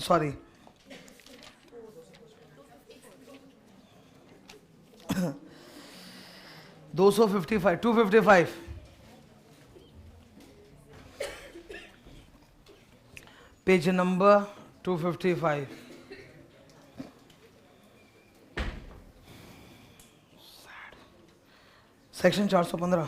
Sorry, $255, 255, page number 255। Section 415।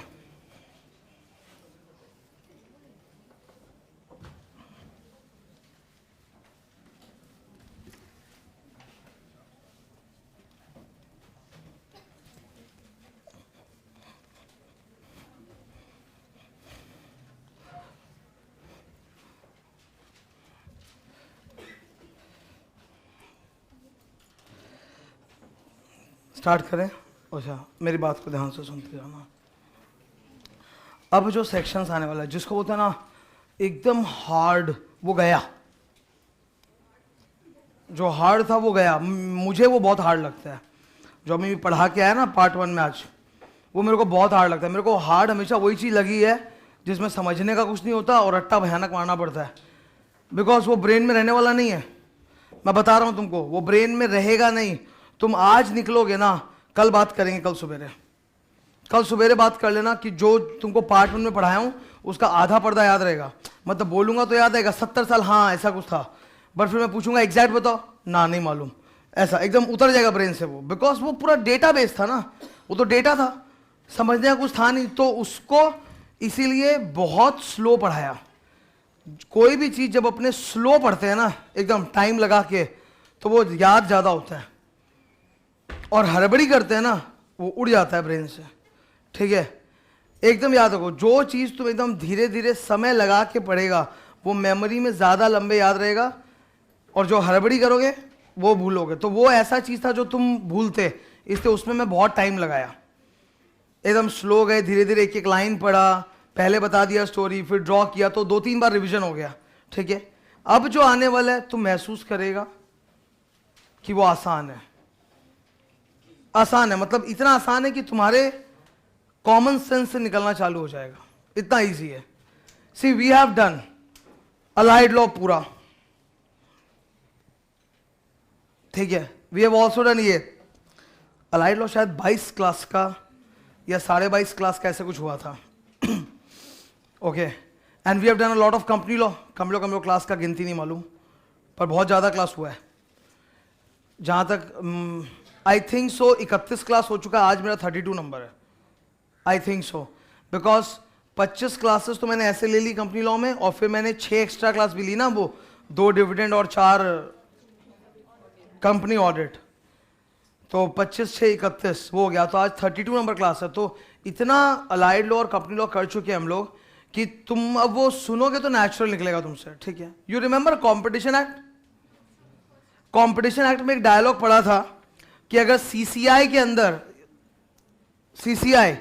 Start करें। अच्छा, मेरी बात को ध्यान से सुनते जाना। अब जो सेक्शंस आने वाला है, जिसको बोलते हैं ना एकदम हार्ड, वो गया। जो हार्ड था वो गया। मुझे वो बहुत हार्ड लगता है। जो मैं पढ़ा के आया ना पार्ट 1 में आज, वो मेरे को बहुत हार्ड लगता है। मेरे को हार्ड हमेशा वही चीज़ लगी है जिसमें समझने का कुछ नहीं होता और रट्टा भयानक मारना पड़ता है। बिकॉज वो ब्रेन में रहने वाला नहीं है। मैं बता रहा हूँ तुमको, वो ब्रेन में रहेगा नहीं। तुम आज निकलोगे ना, कल बात करेंगे, कल सवेरे बात कर लेना कि जो तुमको पार्ट 1 में पढ़ाया हूँ उसका आधा पर्दा याद रहेगा। मतलब बोलूंगा तो याद आएगा 70 साल, हाँ ऐसा कुछ था, बट फिर मैं पूछूंगा एग्जैक्ट बताओ ना, नहीं मालूम, ऐसा एकदम उतर जाएगा ब्रेन से वो। बिकॉज वो पूरा डेटा बेस था ना, वो तो डेटा था, समझने का कुछ था नहीं। तो उसको इसीलिए बहुत स्लो पढ़ाया। कोई भी चीज़ जब अपने स्लो पढ़ते हैं ना, एकदम टाइम लगा के, तो वो याद ज़्यादा होता है। और हड़बड़ी करते हैं ना, वो उड़ जाता है ब्रेन से। ठीक है, एकदम याद रखो, जो चीज़ तुम एकदम धीरे धीरे समय लगा के पढ़ेगा वो मेमोरी में ज़्यादा लंबे याद रहेगा, और जो हड़बड़ी करोगे वो भूलोगे। तो वो ऐसा चीज़ था जो तुम भूलते, इसलिए उसमें मैं बहुत टाइम लगाया। एकदम स्लो गए, धीरे धीरे एक एक लाइन पढ़ा, पहले बता दिया स्टोरी, फिर ड्रॉ किया, तो 2-3 बार रिवीजन हो गया। ठीक है, अब जो आने वाला है तुम महसूस करेगा कि वो आसान है। आसान है मतलब इतना आसान है कि तुम्हारे कॉमन सेंस से निकलना चालू हो जाएगा, इतना इजी है। See we have done allied law पूरा, ठीक है। वी हैव ऑल्सो डन ये अलाइड लॉ, शायद 22 क्लास का या 22.5 क्लास का ऐसा कुछ हुआ था। Okay, and we have done a lot of company law. Company law class का गिनती नहीं मालूम, पर बहुत ज़्यादा क्लास हुआ है। जहाँ तक आई थिंक सो 31 क्लास हो चुका है, आज मेरा 32 नंबर है, I think so. Because 25 classes तो मैंने ऐसे ले ली कंपनी लॉ में, और फिर मैंने 6 एक्स्ट्रा क्लास भी ली ना, वो 2 डिविडेंड और 4 कंपनी ऑडिट, तो 25 6 31 वो हो गया। तो आज 32 नंबर क्लास है। तो इतना अलाइड लॉ और कंपनी लॉ कर चुके हैं हम लोग कि तुम अब वो सुनोगे तो नेचुरल निकलेगा तुमसे। ठीक है, you remember competition act? Competition act में एक डायलॉग पढ़ा था कि अगर सीसीआई के अंदर, CCI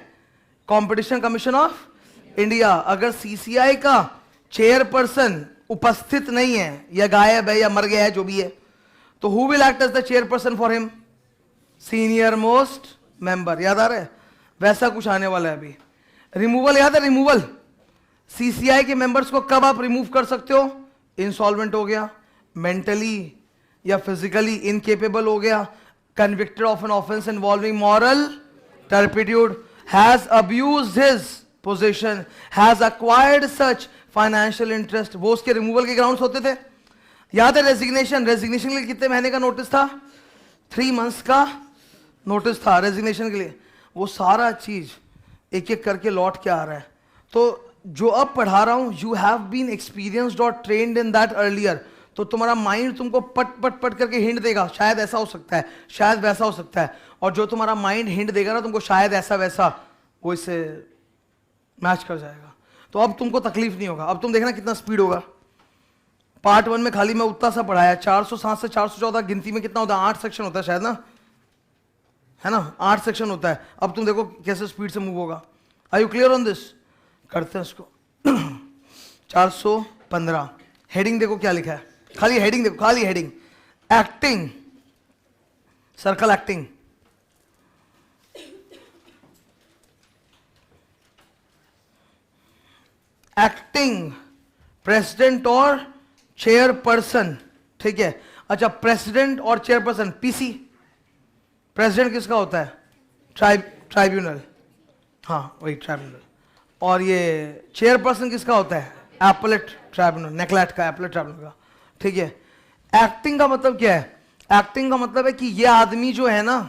competition commission of India, अगर सीसीआई का चेयरपर्सन उपस्थित नहीं है या गायब है या मर गया है, जो भी है, तो who will act as the chairperson for him? Senior most member. याद आ रहा है? वैसा कुछ आने वाला है अभी। रिमूवल याद है? रिमूवल, सीसीआई के मेंबर्स को कब आप रिमूव कर सकते हो? इंसॉल्वेंट हो गया, मेंटली या फिजिकली इनकेपेबल हो गया, convicted of an offense involving moral turpitude, has abused his position, has acquired such financial interest, वो उसके रिमूवल के ग्राउंड्स होते थे। याद है रेजिग्नेशन? रेजिग्नेशन के लिए कितने महीने का नोटिस था? 3 months का नोटिस था रेजिग्नेशन के लिए। वो सारा चीज एक एक करके लौट के आ रहा है। तो जो अब पढ़ा रहा हूं, यू हैव बीन एक्सपीरियंस्ड और ट्रेन्ड इन दैट अर्लियर, तो तुम्हारा माइंड तुमको पट पट पट करके हिंट देगा, शायद ऐसा हो सकता है, शायद वैसा हो सकता है। और जो तुम्हारा माइंड हिंट देगा ना तुमको, शायद ऐसा वैसा, वो इससे मैच कर जाएगा। तो अब तुमको तकलीफ नहीं होगा। अब तुम देखना कितना स्पीड होगा। पार्ट 1 में खाली मैं उतना सा पढ़ाया, 407 से 414, गिनती में कितना होता है? 8 सेक्शन होता है शायद ना, है ना? 8 सेक्शन होता है। अब तुम देखो कैसे स्पीड से मूव होगा। Are you clear on this? करते हैं इसको। 415 हेडिंग देखो क्या लिखा है, खाली हेडिंग देखो, खाली heading, acting, circle acting. Acting president और चेयरपर्सन, ठीक है। अच्छा, प्रेसिडेंट और चेयरपर्सन पीसी। प्रेसिडेंट किसका होता है? ट्राइब्यूनल, हाँ वही ट्राइब्यूनल। और ये चेयरपर्सन किसका होता है? एपलेट ट्राइब्यूनल, नेकलेट का, एपलेट ट्राइब्यूनल का, ठीक है। एक्टिंग का मतलब क्या है? एक्टिंग का मतलब है कि ये आदमी जो है ना,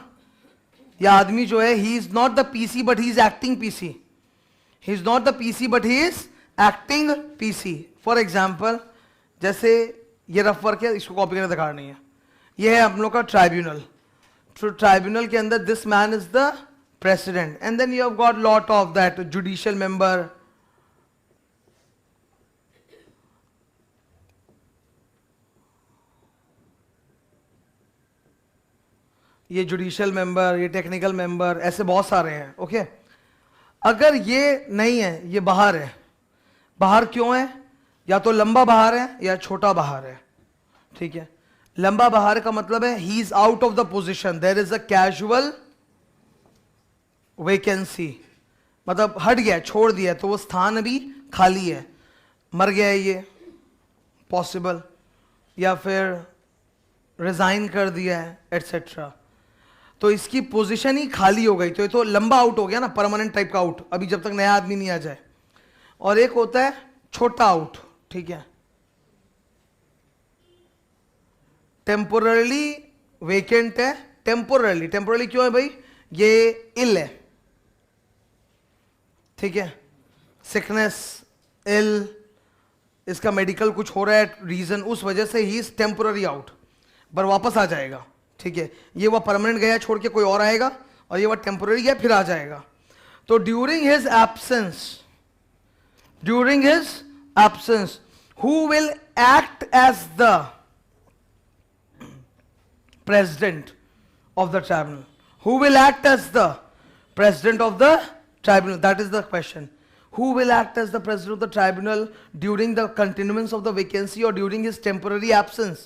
ये आदमी जो है, he is not the PC but he is acting PC. He is not the PC but he is acting PC. For example, जैसे ये रफ वर्क है, इसको कॉपी करने दिखाना नहीं है। ये है हम लोग का ट्राइब्यूनल। तो ट्राइब्यूनल के अंदर this man is the president, and then you have got lot of that judicial member, ये जुडिशियल मेंबर, ये टेक्निकल मेंबर, ऐसे बहुत सारे हैं। ओके, अगर ये नहीं है, ये बाहर है। बाहर क्यों है? या तो लंबा बाहर है या छोटा बाहर है, ठीक है। लंबा बाहर का मतलब है he is out of the position, there is a casual vacancy, मतलब हट गया, छोड़ दिया, तो वो स्थान अभी खाली है। मर गया है ये, पॉसिबल, या फिर रिजाइन कर दिया है, एटसेट्रा, तो इसकी पोजीशन ही खाली हो गई, तो ये तो लंबा आउट हो गया ना, परमानेंट टाइप का आउट, अभी जब तक नया आदमी नहीं आ जाए। और एक होता है छोटा आउट, ठीक है, टेम्पोरली वेकेंट है। टेम्पोरली, टेम्पोरली क्यों है भाई? ये इल है, ठीक है, सिकनेस, इल, इसका मेडिकल कुछ हो रहा है रीजन, उस वजह से ही इज टेम्पोररी आउट, पर वापस आ जाएगा, ठीक है। ये वह परमानेंट गया छोड़ के कोई और आएगा, और ये वह टेम्पोररी गया फिर आ जाएगा। तो during his absence, during his absence, who will act as the president of the tribunal? Who will act as the president of the tribunal? That is the question. Who will act as the president of the tribunal during the continuance of the vacancy or during his temporary absence?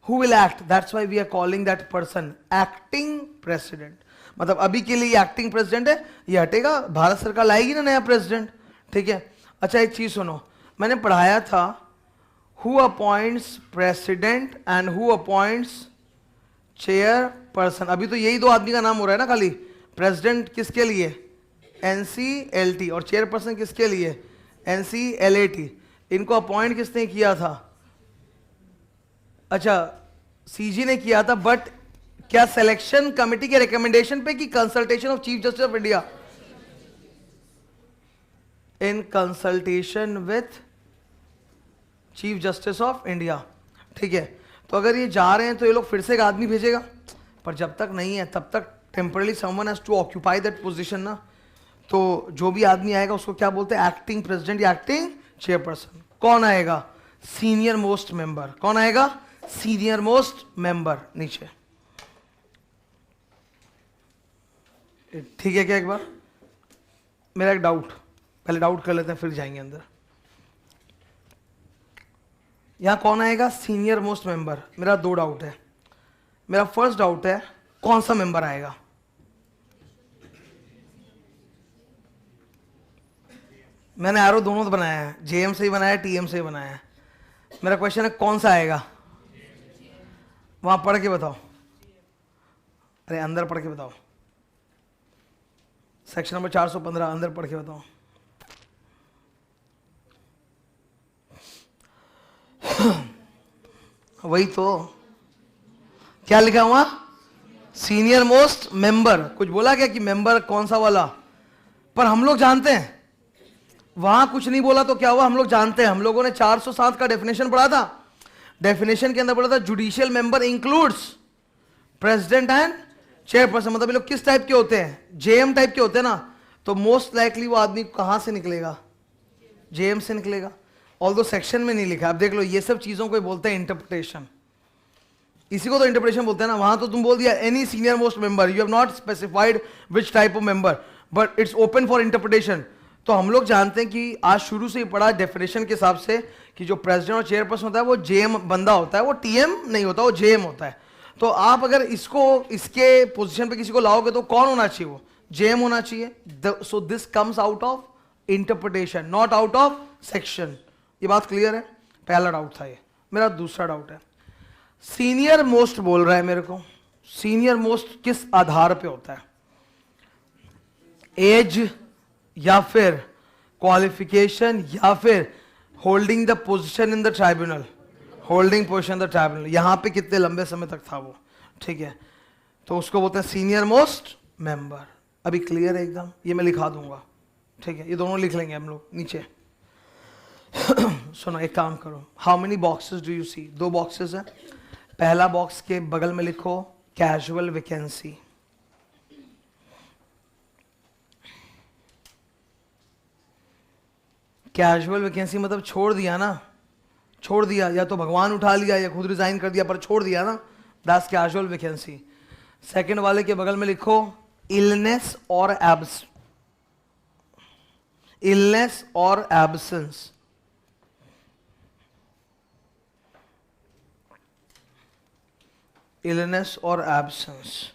Who will act? That's why we are calling that person acting president. मतलब अभी के लिए acting president है, ये हटेगा, भारत सरकार लाएगी ना नया प्रेसिडेंट, ठीक है। अच्छा, एक चीज सुनो, मैंने पढ़ाया था who appoints president and who appoints chairperson। अभी तो यही दो आदमी का नाम हो रहा है ना खाली। प्रेसिडेंट किसके लिए? NCLT, और चेयरपर्सन किसके लिए? NCLAT। इनको अपॉइंट किसने किया था? अच्छा, CG ने किया था, बट क्या सिलेक्शन कमेटी के रिकमेंडेशन पे कि consultation of chief justice of India? In consultation with chief justice of India, ठीक है। तो अगर ये जा रहे हैं तो ये लोग फिर से एक आदमी भेजेगा, पर जब तक नहीं है तब तक temporarily someone has to occupy that position ना। तो जो भी आदमी आएगा उसको क्या बोलते हैं? एक्टिंग प्रेसिडेंट या एक्टिंग चेयरपर्सन। कौन आएगा? Senior most member. कौन आएगा? Senior most member. नीचे ठीक है क्या? एक बार मेरा एक डाउट, पहले डाउट कर लेते हैं फिर जाएंगे अंदर। यहां कौन आएगा? Senior most member. मेरा दो डाउट है। मेरा फर्स्ट डाउट है कौन सा मेंबर आएगा? मैंने एरो दोनों तो बनाया है, जेएम से ही बनाया है, टीएम से ही बनाया है। मेरा क्वेश्चन है कौन सा आएगा? वहां पढ़ के बताओ। अरे अंदर पढ़ के बताओ, सेक्शन नंबर 415 अंदर पढ़ के बताओ। वही तो, क्या लिखा हुआ? Senior most member. कुछ बोला क्या कि मेंबर कौन सा वाला? पर हम लोग जानते हैं, वहां कुछ नहीं बोला तो क्या हुआ? हम लोग जानते हैं, हम लोगों ने 407 का डेफिनेशन पढ़ा था। डेफिनेशन के अंदर पढ़ा था judicial member includes president and chairperson. मतलब ये लोग किस टाइप के होते हैं? जेएम टाइप के होते हैं ना। तो मोस्ट लाइकली वो आदमी कहां से निकलेगा? जेएम से निकलेगा। ऑल्दो सेक्शन में नहीं लिखा। अब देख लो, ये सब चीजों को बोलते हैं इंटरप्रिटेशन। इसी को तो इंटरप्रिटेशन बोलते हैं ना। वहां तो तुम बोल दिया any senior most member, you have not specified which type of member, but it's open for interpretation. तो हम लोग जानते हैं कि आज शुरू से ही पढ़ा डेफिनेशन के हिसाब से कि जो प्रेसिडेंट और चेयरपर्सन होता है वो जेएम बंदा होता है, वो टीएम नहीं होता, वो जेएम होता है। तो आप अगर इसको इसके पोजीशन पे किसी को लाओगे तो कौन होना चाहिए? वो जेएम होना चाहिए। So this comes out of interpretation, not out of section. ये बात क्लियर है? पहला डाउट था ये। मेरा दूसरा डाउट है, सीनियर मोस्ट बोल रहा है मेरे को, सीनियर मोस्ट किस आधार पे होता है? एज या फिर क्वालिफिकेशन या फिर holding the position in the tribunal? Holding position in the tribunal, यहां पे कितने लंबे समय तक था वो, ठीक है, तो उसको बोलते हैं सीनियर मोस्ट मेंबर। अभी क्लियर है एकदम? ये मैं लिखा दूंगा, ठीक है, ये दोनों लिख लेंगे हम लोग नीचे। सुनो एक काम करो, how many boxes do you see? 2 boxes है, पहला बॉक्स के बगल में लिखो कैजुअल वैकेंसी, कैजुअल वैकेंसी मतलब छोड़ दिया ना, छोड़ दिया, या तो भगवान उठा लिया या खुद रिजाइन कर दिया, पर छोड़ दिया ना, दैट्स कैजुअल वैकेंसी। सेकंड वाले के बगल में लिखो इलनेस और एब्स, इलनेस और एब्सेंस, इलनेस और एब्सेंस,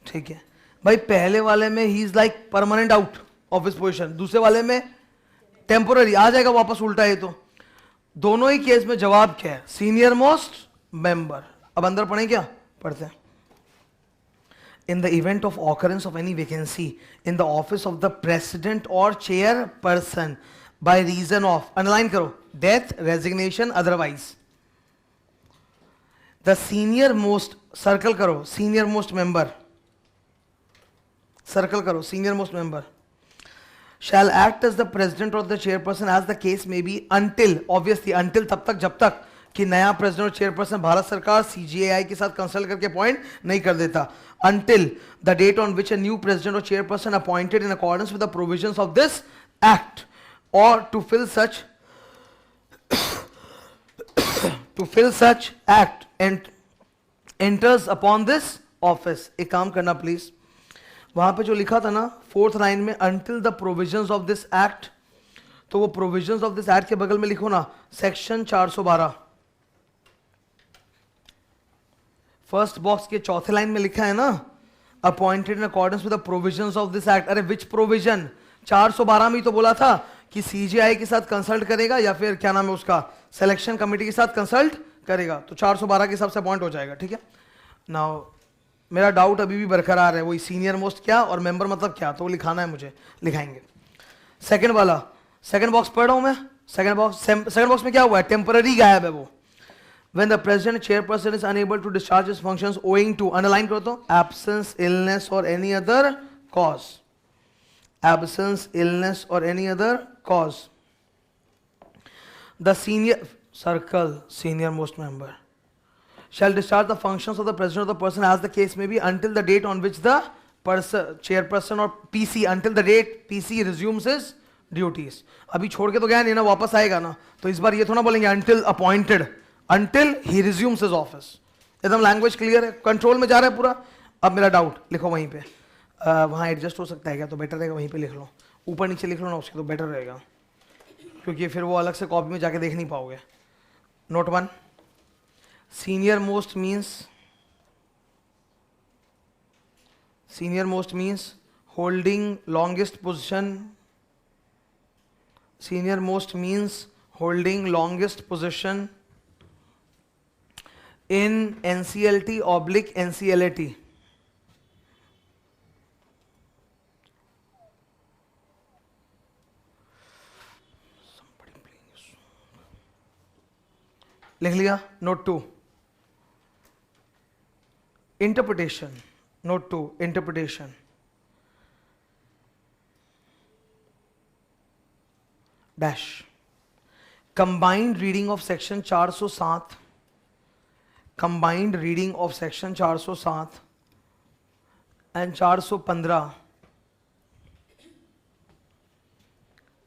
ठीक है भाई। पहले वाले में he is like permanent out of his position, दूसरे वाले में टेम्पोररी आ जाएगा वापस, उल्टा है तो। दोनों ही केस में जवाब क्या है? Senior most member. अब अंदर पढ़ें क्या? पढ़ते हैं। In the event of occurrence of any vacancy in the office of the president or chairperson by reason of, underline करो, death, resignation, otherwise, the senior most, circle करो, senior most member, circle करो, senior most member shall act as the president or the chairperson as the case may be until, obviously until तब तक जब तक कि नया president और chairperson Bharat सरकार सीजीआई के साथ कंसल्ट करके अपॉइंट नहीं कर देता, until the date on which a new president or chairperson appointed in accordance with the provisions of this act or to fill such act and enters upon this office। एक काम करना please, वहां पे जो लिखा था ना 4th लाइन में until the provisions of this act, तो वो provisions of this act के बगल में लिखो ना सेक्शन 412, फर्स्ट बॉक्स के चौथे लाइन में लिखा है ना appointed in accordance with the provisions of this act. अरे विच प्रोविजन? 412 में ही तो बोला था कि सीजीआई के साथ कंसल्ट करेगा या फिर क्या नाम है उसका, सिलेक्शन कमेटी के साथ कंसल्ट करेगा, तो 412 के हिसाब से अपॉइंट हो जाएगा, ठीक है। नाउ मेरा डाउट अभी भी बरकरार है, वही सीनियर मोस्ट क्या और मेंबर मतलब क्या, तो वो लिखाना है मुझे, लिखाएंगे। सेकंड वाला, सेकंड बॉक्स पढ़ रहा हूं मैं, सेकंड बॉक्स में क्या हुआ है? टेम्पररी गायब है वो। When the president chairperson is unable to discharge his functions owing to, underline करो तो, absence, illness or any other cause, absence, illness or any other cause, the senior, circle, senior most member shall discharge the functions of the president of the person as the case may be until the date on which the person, chairperson or PC, until the date PC resumes his duties। अभी छोड़ के तो गया नहीं ना, वापस आएगा ना, तो इस बार ये थोड़ा बोलेंगे until appointed, until he resumes his office। एकदम लैंग्वेज क्लियर है, कंट्रोल में जा रहा है पूरा। अब मेरा डाउट लिखो वहीं पे, वहाँ एडजस्ट हो सकता है क्या? तो बेटर रहेगा वहीं पे लिख लो, ऊपर नीचे लिख लो ना उसके, तो बेटर रहेगा, क्योंकि फिर वो अलग से कॉपी में जाके देख नहीं पाओगे। Note 1, senior most means holding longest position, senior most means holding longest position in NCLT/NCLAT। लिख लिया? Note 2, interpretation, note 2, interpretation, dash, combined reading of section 407, combined reading of section 407 and 415,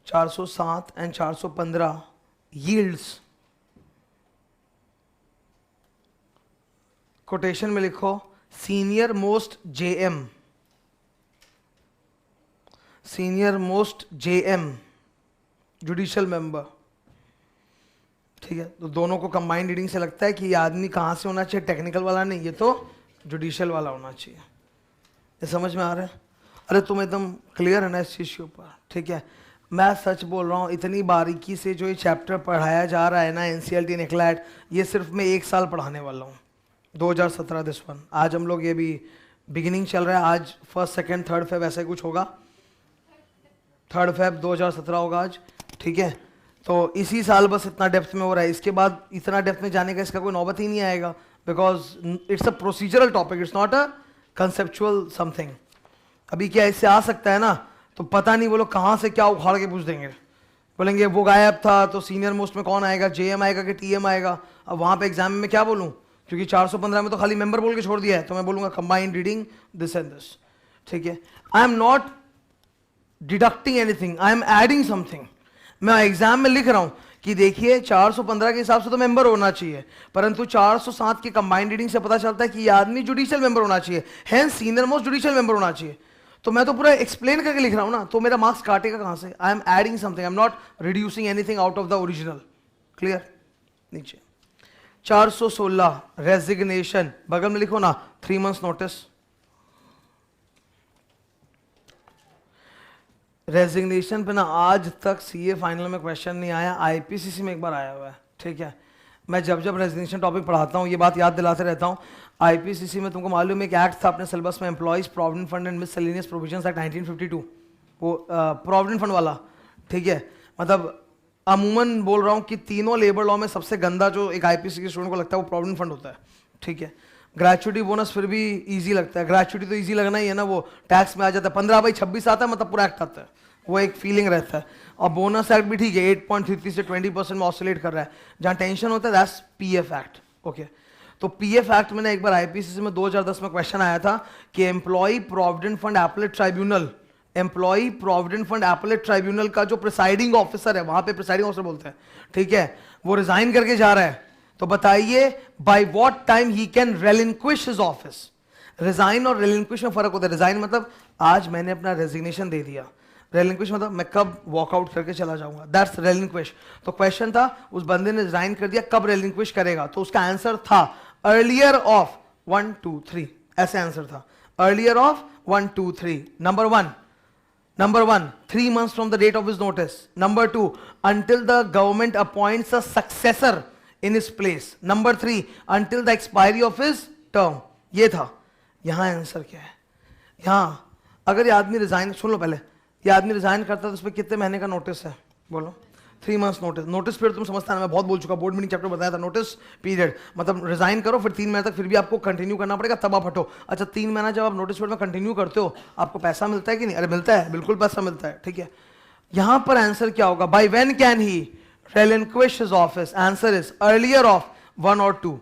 407 and 415 yields, quotation में लिखो senior most JM, senior most JM judicial member, ठीक है। तो दोनों को combined reading से लगता है कि ये आदमी कहाँ से होना चाहिए, टेक्निकल वाला नहीं, ये तो जुडिशियल वाला होना चाहिए। ये समझ में आ रहा है? अरे तुम एकदम क्लियर है ना इस चीज़ के ऊपर, ठीक है। मैं सच बोल रहा हूँ, इतनी बारीकी से जो ये चैप्टर पढ़ाया जा रहा है ना एनसीईआरटी नेक्लैट, ये सिर्फ मैं 1 साल पढ़ाने वाला हूँ, 2017 दिस वन। आज हम लोग ये भी बिगिनिंग चल रहा है, आज 1st 2nd 3rd फेब ऐसा कुछ होगा, 3rd फेब 2017 होगा आज, ठीक है। तो इसी साल बस इतना डेप्थ में हो रहा है, इसके बाद इतना डेप्थ में जाने का इसका कोई नौबत ही नहीं आएगा, because it's a procedural topic, it's not a conceptual something. अभी क्या इससे आ सकता है ना, तो पता नहीं वो लोग कहाँ से क्या उखाड़ के पूछ देंगे, बोलेंगे वो गायब था तो सीनियर मोस्ट में कौन आएगा, जेएम आएगा कि टीएम आएगा। अब वहाँ पे एग्जाम में क्या बोलूँ, क्योंकि 415 में तो खाली मेंबर बोल के छोड़ दिया है, तो मैं बोलूँगा combined reading this and this, ठीक है। I am not deducting anything, I am adding something. मैं एग्जाम में लिख रहा हूं कि देखिए 415 के हिसाब से तो मेंबर होना चाहिए, परंतु 407 की कंबाइंड रीडिंग से पता चलता है कि ये आदमी जुडिशियल मेंबर होना चाहिए, hence senior most judicial member होना चाहिए। तो मैं तो पूरा एक्सप्लेन करके लिख रहा हूं ना, तो मेरा मार्क्स काटेगा कहां से? I am adding something, I am not reducing anything out of the original. Clear? नीचे 416 रेजिग्नेशन, बगल में लिखो ना 3 months नोटिस। रेजिग्नेशन पे ना आज तक सीए फाइनल में क्वेश्चन नहीं आया, आईपीसीसी में एक बार आया हुआ है, ठीक है। मैं जब जब रेजिग्नेशन टॉपिक पढ़ाता हूँ ये बात याद दिलाते रहता हूँ। आईपीसीसी में तुमको मालूम है एक एक्ट था अपने सिलेबस में, employees provident fund and miscellaneous provisions act 1952, वो प्रोविडेंट फंड वाला, ठीक है। मतलब अमूमन बोल रहा हूँ कि तीनों लेबर लॉ में सबसे गंदा जो एक आईपीसीसी के स्टूडेंट को लगता है वो प्रोविडेंट फंड होता है, ठीक है। ग्रेचुइटी बोनस फिर भी इजी लगता है, ग्रेचुइटी तो इजी लगना ही है ना, वो टैक्स में आ जाता है, 15/26 आता है, मतलब पूरा एक्ट आता है, वो एक फीलिंग रहता है। और बोनस एक्ट भी ठीक है, 8.33 से 20% में ऑसिलेट कर रहा है। जहाँ टेंशन होता है दैट्स पीएफ एक्ट, ओके। तो पीएफ एक्ट में ना एक बार आईपीसीसी में 2010 में क्वेश्चन आया था कि employ provident fund appellate tribunal, employ provident fund appellate tribunal का जो प्रिसाइडिंग ऑफिसर है, वहां पे प्रिसाइडिंग ऑफिसर बोलते हैं, ठीक है, वो रिजाइन करके जा रहा है। तो बताइए by what time he can relinquish his office. Resign और रेलिंक्विश में फर्क होता है। रिजाइन मतलब आज मैंने अपना रेजिग्नेशन दे दिया, रेलिंक्विश मतलब मैं कब वॉकआउट करके चला जाऊंगा, दैट्स रेलिंक्विश। तो क्वेश्चन था उस बंदे ने रिजाइन कर दिया, कब रेलिंक्विश करेगा? तो उसका आंसर था अर्लियर ऑफ 1 2 3, ऐसे आंसर था, earlier of 1 2 3। Number one, 3 months from the date of his notice. Number 2, until the government appoints a successor in his place. Number 3, until the expiry of his term. ये था। यहां answer क्या है? यहां अगर ये आदमी रिजाइन, सुन लो पहले, ये आदमी रिजाइन करता है तो उस पर कितने महीने का नोटिस है? बोलो। 3 months नोटिस। नोटिस पीरियड तुम समझता है ना, मैं बहुत बोल चुका, बोर्ड मीटिंग चैप्टर बताया था। नोटिस पीरियड मतलब रिजाइन करो फिर 3 महीने तक फिर भी आपको कंटिन्यू करना पड़ेगा, तब आप हटो। अच्छा 3 महीना जब आप नोटिस पीरियड में कंटिन्यू करते हो आपको पैसा मिलता है कि नहीं? अरे मिलता है, बिल्कुल पैसा मिलता है, ठीक है। यहां पर आंसर क्या होगा? By when can he relinquish his office? Answer is earlier of 1 और 2,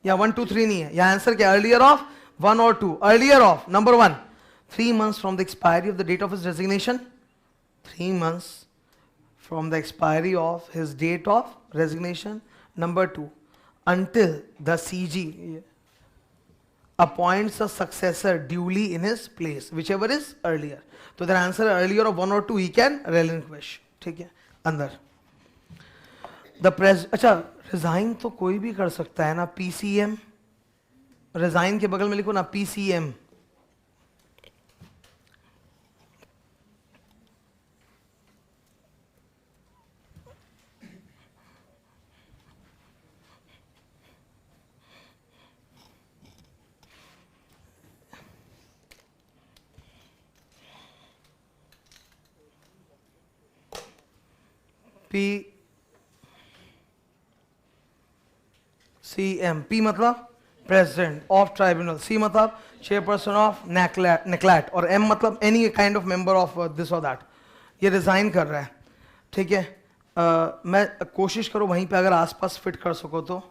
या 1 2 3 नहीं है, या आंसर क्या? अर्लियर ऑफ 1 और 2। Earlier of number 1, 3 months from the expiry of the date of his resignation, 3 months from the expiry of his date of resignation. Number 2, until the CG appoints a successor duly in his place, whichever is earlier. तो their answer earlier of 1 or 2 he can relinquish, ठीक है। अंदर अच्छा resign तो कोई भी कर सकता है ना, पीसीएम, रिजाइन के बगल में लिखो ना पीसीएम। PCM, P मतलब प्रेसिडेंट ऑफ ट्राइब्यूनल, C मतलब चेयरपर्सन ऑफ नेक्लैट, और M मतलब any kind of member of this और दैट। ये रिजाइन कर रहा है, ठीक है। मैं कोशिश करो वहीं पे अगर आसपास फिट कर सको तो।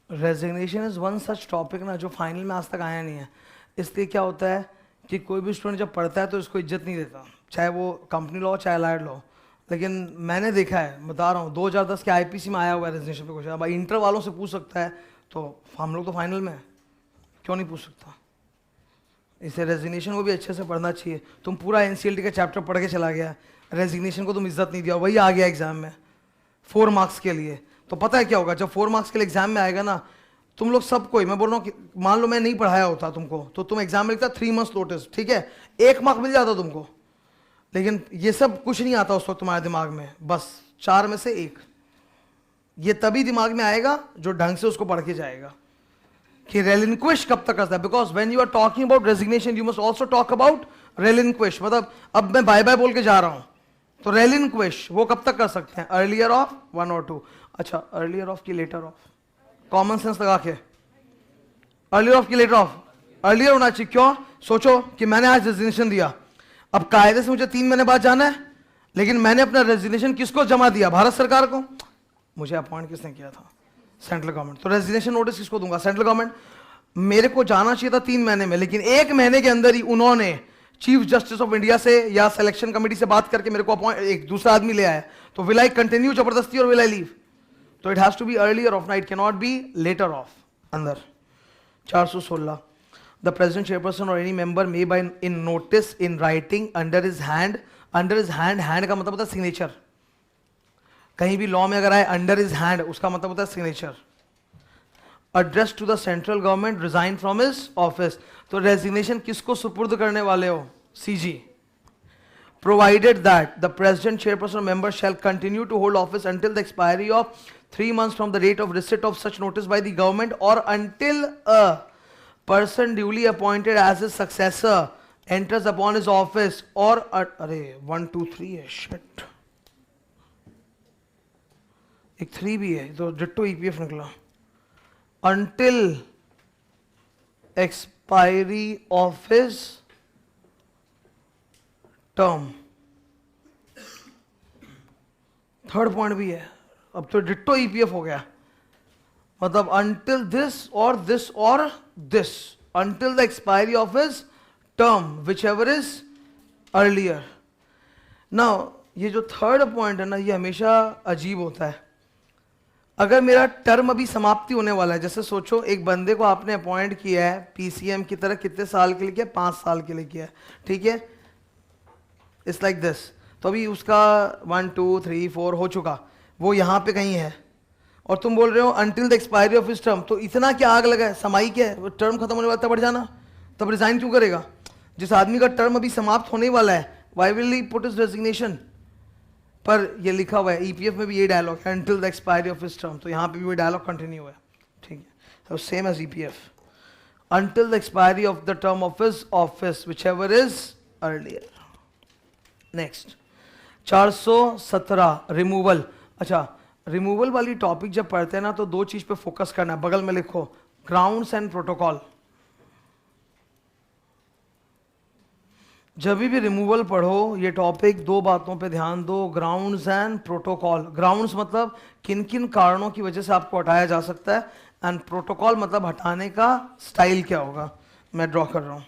Resignation is one such topic ना जो फाइनल में आज तक आया नहीं है। इसलिए क्या होता है कि कोई भी स्टूडेंट जब पढ़ता है तो इसको इज्जत नहीं देता, चाहे वो कंपनी लॉ चाहे अलाइड लॉ। लेकिन मैंने देखा है, बता रहा हूँ, 2010 के आईपीसी में आया हुआ है रेजिग्नेशन पे क्वेश्चन। अब इंटर वालों से पूछ सकता है तो हम लोग तो फाइनल में हैं, क्यों नहीं पूछ सकता। इसे रेजिग्नेशन को भी अच्छे से पढ़ना चाहिए। तुम पूरा एनसीएलटी का चैप्टर पढ़ के चला गया, रेजिग्नेशन को तुम इज्जत नहीं दिया, वही आ गया एग्जाम में 4 मार्क्स के लिए। तो पता है क्या होगा जब 4 मार्क्स के लिए एग्जाम में आएगा ना, तुम लोग सबको ही मैं बोल रहा हूँ कि मान लो मैं नहीं पढ़ाया होता तुमको तो तुम एग्जाम में लिखता 3 मंथ्स नोटिस, ठीक है, 1 मार्क मिल जाता तुमको। लेकिन ये सब कुछ नहीं आता उस वक्त तुम्हारे दिमाग में, बस 4 में से 1। ये तभी दिमाग में आएगा जो ढंग से उसको पढ़ के जाएगा कि रेलिंक्विश कब तक करता है। Because when you are talking about resignation you must also talk about relinquish. मतलब अब मैं बाय बाय बोल के जा रहा हूं तो रेलिंक्विश वो कब तक कर सकते हैं, अर्लियर ऑफ 1 और 2। अच्छा, अर्लियर ऑफ की लेटर ऑफ, कॉमन सेंस लगा के अर्लियर ऑफ की लेटर ऑफ, अर्लियर होना चाहिए। क्यों? सोचो कि मैंने आज रेजिग्नेशन दिया, अब कायदे से मुझे 3 महीने बाद जाना है, लेकिन मैंने अपना रेजिग्नेशन किसको जमा दिया, भारत सरकार को। मुझे अपॉइंट किसने किया था, सेंट्रल गवर्नमेंट। तो रेजिग्नेशन नोटिस किसको दूंगा, सेंट्रल गवर्नमेंट। मेरे को जाना चाहिए था 3 महीने में, लेकिन 1 महीने के अंदर ही उन्होंने चीफ जस्टिस ऑफ इंडिया से या सिलेक्शन कमेटी से बात करके मेरे को अपॉइंट एक दूसरा आदमी ले आया। तो विल आई कंटिन्यू जबरदस्ती और विल आई लीव? तो it has to be earlier of, night can not be later of. अंदर 416 द प्रेसिडेंट चेयरपर्सन और any member may by in notice in writing under his hand. Under his hand, hand का मतलब होता है signature. कहीं भी law में अगर आए अंडर हिज हैंड, उसका मतलब होता है signature. Address to the central government, resign from his office. तो रेजिग्नेशन किसको सुपुर्द करने वाले हो, CG. Provided that the president chairperson member shall continue to hold office until the expiry of 3 months from the date of receipt of such notice by the government और until a person duly appointed as his successor enters upon his office और अरे 1 2 3 है, shit, एक 3 भी है तो ditto EPF निकला। until expiry of his term। Third point भी है, अब तो डिट्टो ईपीएफ हो गया। मतलब until this or this or this, until the expiry of his term whichever is earlier। now ये जो थर्ड पॉइंट है ना, ये हमेशा अजीब होता है। अगर मेरा टर्म अभी समाप्ति होने वाला है, जैसे सोचो एक बंदे को आपने अपॉइंट किया है पीसीएम की तरह, कितने साल के लिए किया, 5 साल के लिए किया है, ठीक है, इट्स लाइक दिस। तो अभी उसका 1 2 3 4 हो चुका, वो यहाँ पे कहीं है और तुम बोल रहे हो until the expiry of his term. तो इतना क्या आग लगा है, समाई क्या है, वो टर्म खत्म होने वाला तब बढ़ जाना, तब रिजाइन क्यों करेगा। जिस आदमी का टर्म अभी समाप्त होने वाला है, why will he put his resignation. पर ये लिखा हुआ है ईपीएफ में भी ये डायलॉग है, until the expiry of his term. तो यहाँ पे भी वो डायलॉग कंटिन्यू है, ठीक है, तो same as EPF, until the expiry of the term of his office whichever is earlier. Next 417 removal. अच्छा, रिमूवल वाली टॉपिक जब पढ़ते हैं ना तो 2 चीज पे फोकस करना है, बगल में लिखो ग्राउंड्स एंड प्रोटोकॉल। जब भी रिमूवल पढ़ो ये टॉपिक 2 बातों पे ध्यान दो, ग्राउंड्स एंड प्रोटोकॉल। ग्राउंड्स मतलब किन किन कारणों की वजह से आपको हटाया जा सकता है, एंड प्रोटोकॉल मतलब हटाने का स्टाइल क्या होगा। मैं ड्रॉ कर रहा हूं।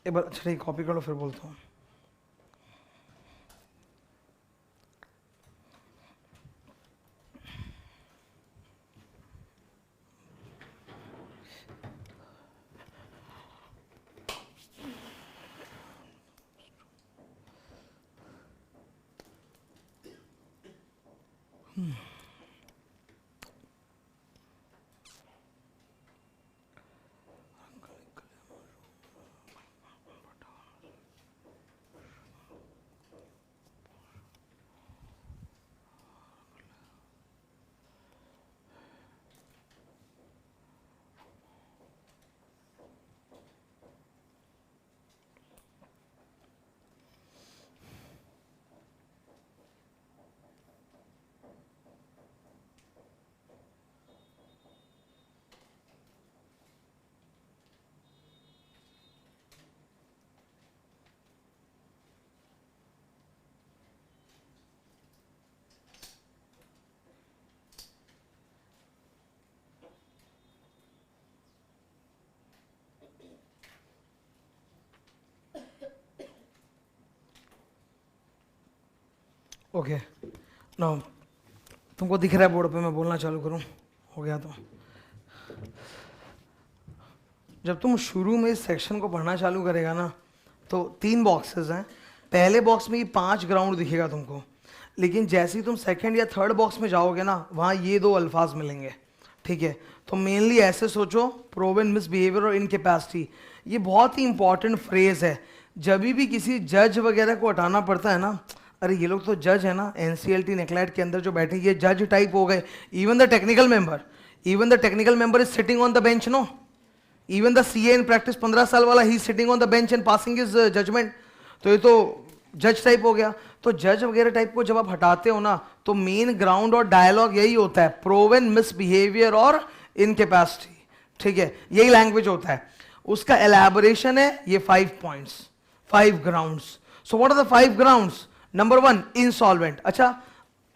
एक बार अच्छा ठीक कॉपी कर लो फिर बोलता हूँ। ओके नो, तुमको दिख रहा है बोर्ड पे, मैं बोलना चालू करूं? हो गया। तो जब तुम शुरू में इस सेक्शन को पढ़ना चालू करेगा ना, तो 3 बॉक्सेस हैं। पहले बॉक्स में ये 5 ग्राउंड दिखेगा तुमको, लेकिन जैसे ही तुम सेकंड या थर्ड बॉक्स में जाओगे ना, वहाँ ये 2 अल्फाज मिलेंगे। ठीक है, तो मेनली ऐसे सोचो, प्रोवन मिसबिहेवियर और इनकेपेसिटी, ये बहुत ही इंपॉर्टेंट फ्रेज है। जब भी किसी जज वगैरह को हटाना पड़ता है ना, अरे ये लोग तो जज है ना, एनसीएलटी नेक्लेट के अंदर जो बैठे ये जज टाइप हो गए। Even the technical member is sitting on the bench, no. Even the CA in practice 15 साल वाला ही sitting on the bench and passing his judgment. तो ये तो जज टाइप हो गया। तो जज वगैरह टाइप को जब आप हटाते हो ना, तो मेन ग्राउंड और डायलॉग यही होता है, प्रोवन मिसबिहेवियर और इनकेपेसिटी। ठीक है, यही लैंग्वेज होता है। उसका एलैबोरेशन है ये 5 points, 5 grounds. So what are the 5 grounds? Number 1, insolvent. अच्छा,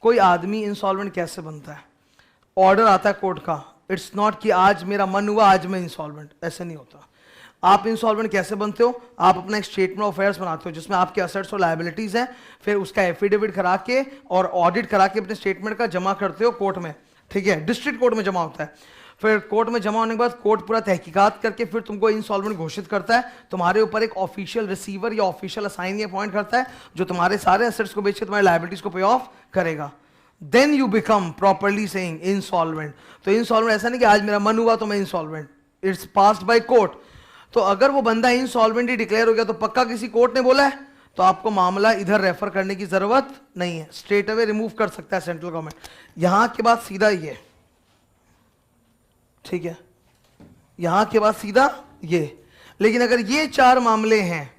कोई आदमी इंसॉल्वेंट कैसे बनता है? ऑर्डर आता है कोर्ट का, इट्स नॉट कि आज मेरा मन हुआ आज मैं इंसॉल्वेंट, ऐसे नहीं होता। आप इंसॉल्वेंट कैसे बनते हो? आप अपना एक स्टेटमेंट ऑफ अफेयर्स बनाते हो जिसमें आपके असेट्स और लायबिलिटीज हैं, फिर उसका एफिडेविट करा के और ऑडिट करा के अपने स्टेटमेंट का जमा करते हो कोर्ट में। ठीक है, डिस्ट्रिक्ट कोर्ट में जमा होता है। फिर कोर्ट में जमा होने के बाद कोर्ट पूरा तहकीकात करके फिर तुमको इंसॉल्वेंट घोषित करता है। तुम्हारे ऊपर एक ऑफिशियल रिसीवर या ऑफिशियल असाइन अपॉइंट करता है जो तुम्हारे सारे एसेट्स को बेच के तुम्हारे लायबिलिटीज को पे ऑफ करेगा। Then you become properly saying insolvent. तो इंसॉल्वेंट ऐसा नहीं कि आज मेरा मन हुआ तो मैं insolvent, it's passed by court. तो अगर वो बंदा इंसॉल्वेंट ही डिक्लेयर हो गया तो पक्का किसी कोर्ट ने बोला है, तो आपको मामला इधर रेफर करने की जरूरत नहीं है, स्ट्रेट अवे रिमूव कर सकता है सेंट्रल गवर्नमेंट। यहां के बाद सीधा ये, ठीक है, यहां के बाद सीधा ये। लेकिन अगर ये 4 मामले हैं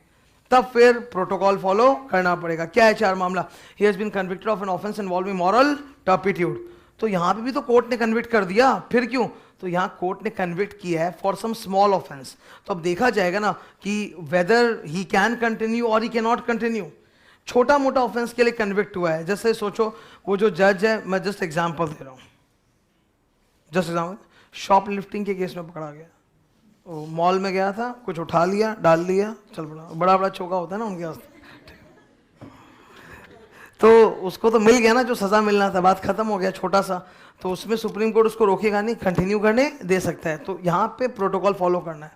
तब फिर प्रोटोकॉल फॉलो करना पड़ेगा। क्या है 4 मामला? He has been convicted of an offence involving moral turpitude. तो यहां पे भी तो कोर्ट ने कन्विक्ट कर दिया, फिर क्यों? तो यहां कोर्ट ने कन्विक्ट किया है फॉर सम स्मॉल ऑफेंस। तो अब देखा जाएगा ना कि वेदर ही कैन कंटिन्यू और ही कैन नॉट कंटिन्यू। छोटा मोटा ऑफेंस के लिए कन्विक्ट हुआ है, जैसे सोचो वो जो जज है, मैं जस्ट एग्जांपल दे रहा हूं, जस्ट एग्जांपल, शॉप लिफ्टिंग के केस में पकड़ा गया, वो मॉल में गया था, कुछ उठा लिया, डाल लिया, चल पड़ा। बड़ा बड़ा चौका होता है ना उनके वास्ते, तो उसको तो मिल गया ना जो सजा मिलना था, बात खत्म हो गया, छोटा सा। तो उसमें सुप्रीम कोर्ट उसको रोकेगा नहीं, कंटिन्यू करने दे सकता है। तो यहाँ पे प्रोटोकॉल फॉलो करना है।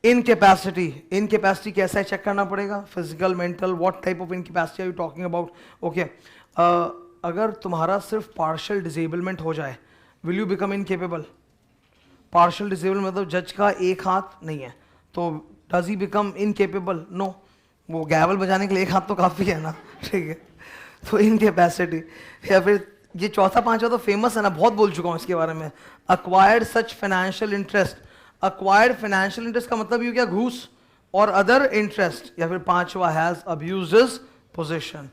इनकेपेसिटी कैसा है चेक करना पड़ेगा, physical, mental, what type of incapacity are you talking about. Okay, अगर तुम्हारा सिर्फ पार्शियल डिसेबलमेंट हो जाए, will you become incapable? Partial disable मतलब जज का एक हाथ नहीं है, तो does he become incapable? No. वो गैवल बजाने के लिए एक हाथ तो काफी है ना, ठीक है। तो इनकेपेसिटी, या फिर ये चौथा पांचवा तो फेमस है ना, बहुत बोल चुका हूं इसके बारे में, acquired such financial interest. Acquired financial interest का मतलब ये क्या? घूस और अदर इंटरेस्ट। या फिर पांचवा, has abused his position.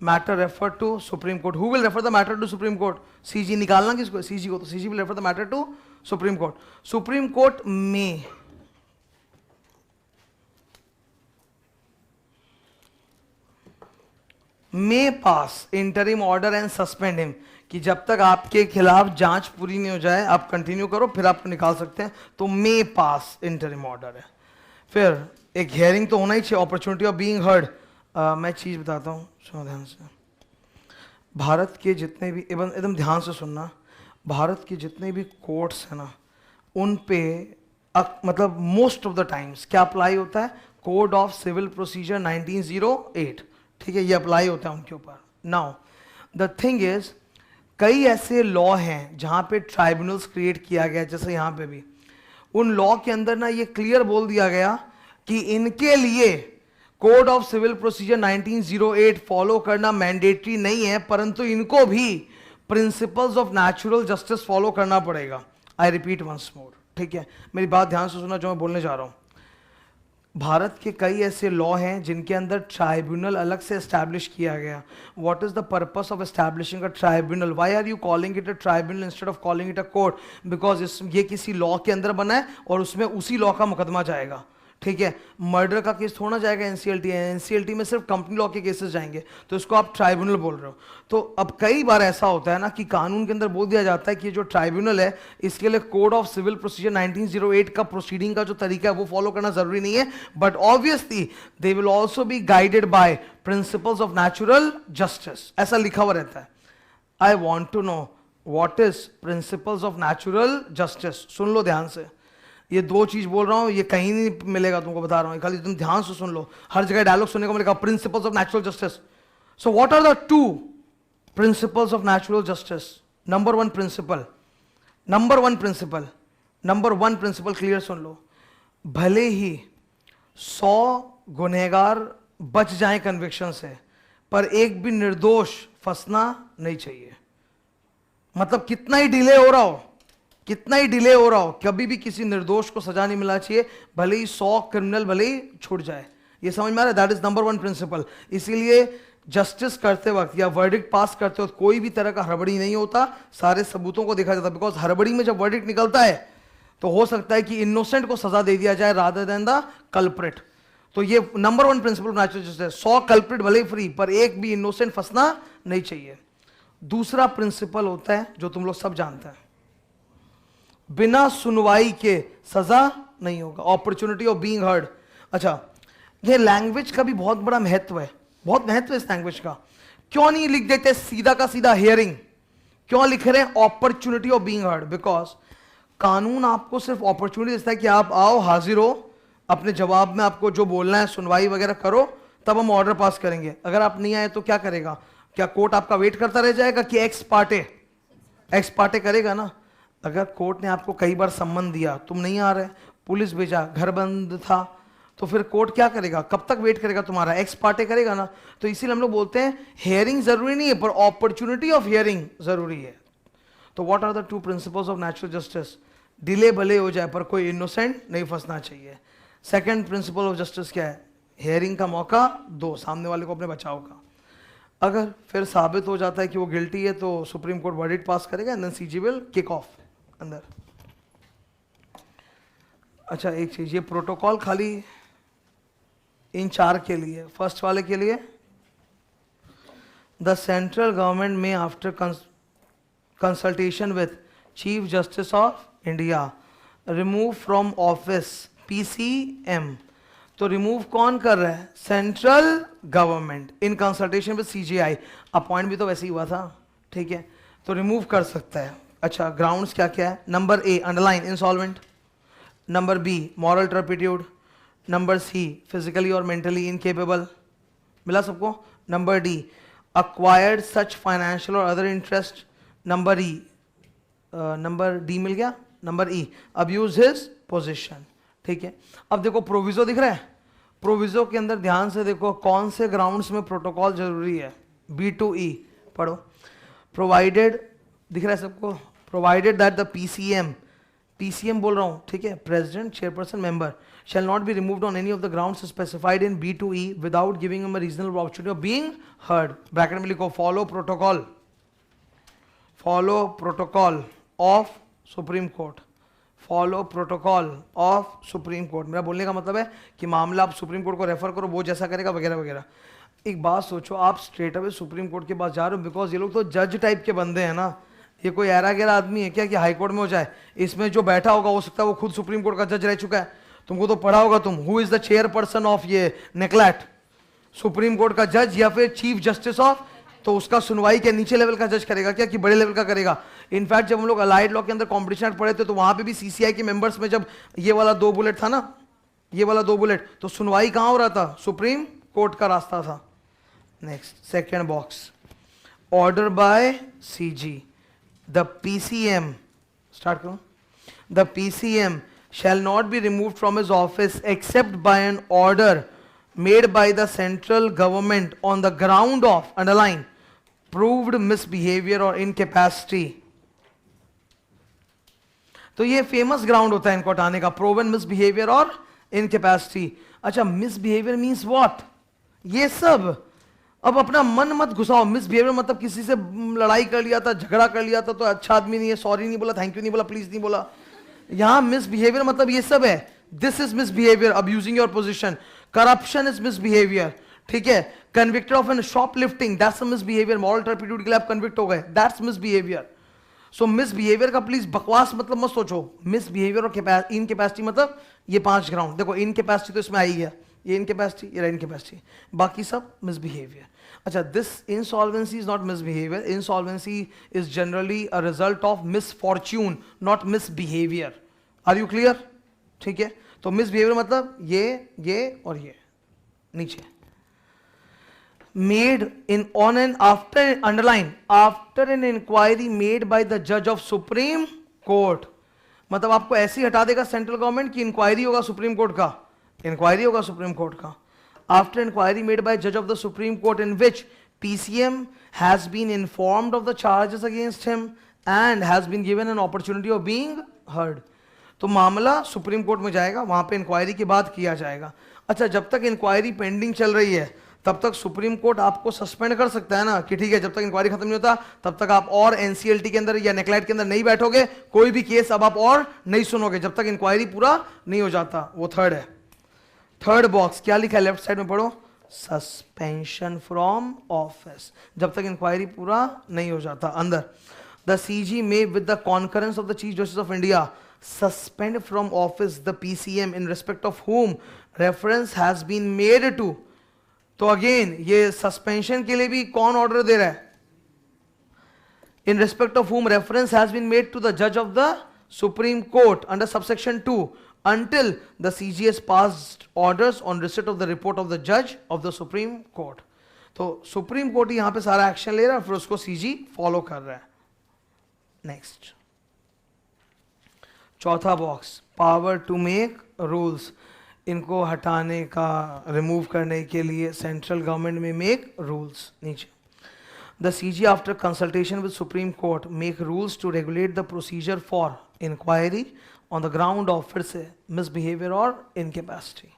Matter refer to supreme court. Who will refer the matter to supreme court? CG निकालना किसको? सीजी को। तो CG will refer the matter to supreme court. Supreme court में pass interim order and suspend him, कि जब तक आपके खिलाफ जांच पूरी नहीं हो जाए आप कंटिन्यू करो, फिर आपको निकाल सकते हैं। तो मे पास इंटरिम ऑर्डर है। फिर एक हियरिंग तो होना ही चाहिए, अपॉर्चुनिटी ऑफ बीइंग हर्ड। मैं चीज़ बताता हूँ, सुनो ध्यान से। भारत के जितने भी, एकदम ध्यान से सुनना, भारत के जितने भी कोर्ट्स हैं ना, उन पे मतलब मोस्ट ऑफ द टाइम्स क्या अप्लाई होता है, कोड ऑफ सिविल प्रोसीजर 1908, ठीक है, ये अप्लाई होता है उनके ऊपर। नाउ द थिंग इज, कई ऐसे लॉ हैं जहाँ पे ट्राइब्यूनल्स क्रिएट किया गया, जैसे यहाँ पे भी उन लॉ के अंदर ना ये क्लियर बोल दिया गया कि इनके लिए code of civil procedure 1908 follow करना मैंडेटरी नहीं है, परंतु इनको भी principles of natural justice follow करना पड़ेगा। आई रिपीट वंस मोर, ठीक है, मेरी बात ध्यान से सुनना जो मैं बोलने जा रहा हूं। भारत के कई ऐसे लॉ हैं जिनके अंदर ट्राइब्यूनल अलग से एस्टैब्लिश किया गया। What is the purpose of establishing a tribunal? Why are you calling it a tribunal instead of calling it a court? Because ये किसी लॉ के अंदर बना है और उसमें उसी लॉ का मुकदमा जाएगा, ठीक है। मर्डर का केस थोड़ा जाएगा एनसीएलटी, एनसीएलटी में सिर्फ कंपनी लॉ के केसेस जाएंगे, तो इसको आप ट्राइब्यूनल बोल रहे हो। तो अब कई बार ऐसा होता है ना कि कानून के अंदर बोल दिया जाता है कि जो ट्राइब्यूनल है इसके लिए कोड ऑफ सिविल प्रोसीजर 1908 का प्रोसीडिंग का जो तरीका है वो फॉलो करना जरूरी नहीं है, but obviously they will also be guided by principles of natural justice, ऐसा लिखा हुआ रहता है। I want to know what is principles of natural justice. सुन लो ध्यान से, ये दो चीज बोल रहा हूं, ये कहीं नहीं मिलेगा तुमको, बता रहा हूं, खाली तुम ध्यान से सुन लो। हर जगह डायलॉग सुनने को मिलेगा, principles of natural justice. So what are the two principles of natural justice? Number one principle clear सुन लो, भले ही 100 गुनहगार बच जाएं कन्विक्शन से, पर एक भी निर्दोष फंसना नहीं चाहिए। मतलब कितना ही डिले हो रहा हो, कभी भी किसी निर्दोष को सजा नहीं मिलना चाहिए, भले ही 100 क्रिमिनल भले ही छूट जाए। ये समझ में आ रहा है? That is number one principle. इसीलिए जस्टिस करते वक्त या वर्डिक्ट पास करते वक्त कोई भी तरह का हड़बड़ी नहीं होता, सारे सबूतों को देखा जाता है। बिकॉज हड़बड़ी में जब वर्डिक्ट निकलता है तो हो सकता है कि इनोसेंट को सजा दे दिया जाए रादर देन द कल्प्रिट। तो ये number one principle natural justice, 100 culprit भले ही फ्री, पर एक भी इनोसेंट फंसना नहीं चाहिए। दूसरा प्रिंसिपल होता है जो तुम लोग सब जानते हैं, बिना सुनवाई के सजा नहीं होगा, अपॉर्चुनिटी ऑफ बीइंग हर्ड। अच्छा, ये लैंग्वेज का भी बहुत बड़ा महत्व है, बहुत महत्व है इस लैंग्वेज का। क्यों नहीं लिख देते सीधा का सीधा हियरिंग, क्यों लिख रहे हैं opportunity of being heard? Because कानून आपको सिर्फ अपॉर्चुनिटी देता है कि आप आओ, हाजिर हो, अपने जवाब में आपको जो बोलना है सुनवाई वगैरह करो, तब हम ऑर्डर पास करेंगे। अगर आप नहीं आए तो क्या करेगा? क्या कोर्ट आपका वेट करता रह जाएगा कि एक्स पार्टे करेगा ना? अगर कोर्ट ने आपको कई बार सम्मन दिया, तुम नहीं आ रहे, पुलिस भेजा, घर बंद था, तो फिर कोर्ट क्या करेगा? कब तक वेट करेगा तुम्हारा? एक्स पार्टे करेगा ना। तो इसीलिए हम लोग बोलते हैं हियरिंग जरूरी नहीं है, पर अपॉर्चुनिटी ऑफ हियरिंग जरूरी है। तो what are the two principles of natural justice? Delay भले हो जाए पर कोई इनोसेंट नहीं फंसना चाहिए। सेकेंड प्रिंसिपल ऑफ जस्टिस क्या है? हियरिंग का मौका दो सामने वाले को अपने बचाव का। अगर फिर साबित हो जाता है कि वो गिल्टी है तो सुप्रीम कोर्ट वर्डिक्ट पास करेगा and then CG will kick off अंदर। अच्छा, एक चीज, ये प्रोटोकॉल खाली इन 4 के लिए, फर्स्ट वाले के लिए, द सेंट्रल गवर्नमेंट में after consultation with chief justice of India remove from office PCM. तो रिमूव कौन कर रहा है? Central government in consultation with CJI. Appoint भी तो वैसे ही हुआ था, ठीक है, तो रिमूव कर सकता है। अच्छा, ग्राउंड्स क्या क्या है? Number A underline insolvent, number B moral turpitude, number C physically और मेंटली इनकेपेबल, मिला सबको। Number D acquired such financial और other interest, number E, number D मिल गया, number E abuse his position, ठीक है। अब देखो प्रोविजो दिख रहा है, प्रोविजो के अंदर ध्यान से देखो कौन से ग्राउंड्स में प्रोटोकॉल जरूरी है। B2E पढ़ो, प्रोवाइडेड दिख रहा है सबको, प्रोवाइडेड दैट द पीसीएम बोल रहा हूं, ठीक है, president chairperson member shall not be removed on any of the grounds specified in B2E without giving him a reasonable opportunity of being heard। Bracket में लिखो follow protocol of supreme court, follow protocol of supreme court. मेरा बोलने का मतलब है कि मामला आप सुप्रीम कोर्ट को रेफर करो, वो जैसा करेगा वगैरह वगैरह। एक बात सोचो, आप स्ट्रेट अवे सुप्रीम कोर्ट के पास जा रहे हो, बिकॉज ये लोग तो जज टाइप के बंदे हैं ना, ये कोई ऐरा गैरा आदमी है क्या कि हाई कोर्ट में हो जाए? इसमें जो बैठा होगा हो सकता है वो खुद सुप्रीम कोर्ट का जज रह चुका है। तुमको तो पढ़ा होगा तुम, who is the chairperson of ये नेक्लेट, सुप्रीम कोर्ट का जज या फिर चीफ जस्टिस ऑफ, तो उसका सुनवाई क्या नीचे लेवल का जज करेगा क्या कि बड़े लेवल का करेगा? इनफैक्ट जब हम लोग अलाइड लॉ के अंदर कॉम्पिटिशन एक्ट पढ़े थे तो वहां पे भी सीसीआई के मेंबर्स में जब ये वाला 2 बुलेट था ना, ये वाला 2 बुलेट, तो सुनवाई कहां हो रहा था? सुप्रीम कोर्ट का रास्ता था। Next second box, order by CG, the PCM, start करो। The PCM shall not be removed from his office except by an order made by the central government on the ground of, underline, proved misbehavior or incapacity। तो ये famous ground होता है इनको हटाने का, proven misbehaviour और incapacity. अच्छा, misbehaviour means what? ये सब अब अपना मन मत घुसाओ। मिसबिहेवियर मतलब किसी से लड़ाई कर लिया था, झगड़ा कर लिया था, तो अच्छा आदमी नहीं है, सॉरी नहीं बोला, थैंक यू नहीं बोला, प्लीज नहीं बोला। यहां मिसबिहेवियर मतलब ये सब है। This is misbehaviour, abusing your position. Corruption is misbehaviour, ठीक है। Convicted of an shoplifting, that's a misbehaviour. Moral turpitude के लिए आप कन्विक्ट हो गए, दैट्स मिसबिहेवियर। सो मिसबिहेवियर का प्लीज बकवास मतलब मत सोचो। मिसबिहेवियर और इनकैपेसिटी मतलब ये 5 ग्राउंड। देखो इनकैपेसिटी तो इसमें आई है, ये इनकैपेसिटी, ये इनकैपेसिटी, बाकी सब मिसबिहेवियर। अच्छा, this insolvency is not misbehaviour. Insolvency is generally a result of misfortune, not misbehaviour. Are you clear? ठीक है, तो मिसबिहेवियर मतलब ये और ये नीचे। Made in on and after, underline, after an inquiry made by the judge of Supreme Court। मतलब आपको ऐसे ही हटा देगा सेंट्रल गवर्नमेंट की इंक्वायरी होगा सुप्रीम कोर्ट का, इंक्वायरी होगा सुप्रीम कोर्ट का। आफ्टर इंक्वायरी मेड बाय जज of the supreme court in which PCM has been informed of the charges against him and has been given an opportunity of being heard. तो मामला supreme court में जाएगा, वहां पे inquiry के बाद किया जाएगा। अच्छा, जब तक इंक्वायरी पेंडिंग चल रही है तब तक सुप्रीम कोर्ट आपको सस्पेंड कर सकता है ना, कि ठीक है जब तक इंक्वायरी खत्म नहीं होता तब तक आप और एनसीएलटी के अंदर या नेक्लेट के अंदर नहीं बैठोगे, कोई भी केस अब आप और नहीं सुनोगे जब तक इंक्वायरी पूरा नहीं हो जाता। वो थर्ड है। थर्ड बॉक्स क्या लिखा है लेफ्ट साइड में पढ़ो, सस्पेंशन फ्रॉम ऑफिस, जब तक इंक्वायरी पूरा नहीं हो जाता। अंदर the CG may with the concurrence of the chief justice of India suspend from office the PCM in respect of whom reference has been made to. तो अगेन ये suspension के लिए भी कौन ऑर्डर दे रहा है? In respect of whom reference has been made to the जज of the supreme court under subsection 2 until the CG has passed orders on receipt of the report of the judge of the Supreme Court। तो supreme court यहां पे सारा action ले रहा है, फिर उसको सीजी फॉलो कर रहा है। नेक्स्ट चौथा box, power to make rules. इनको हटाने का, रिमूव करने के लिए सेंट्रल गवर्नमेंट में मेक रूल्स। नीचे the CG after consultation with supreme court make rules to regulate the procedure for inquiry on the ground of, फिर से मिसबिहेवियर और इनकेपेसिटी।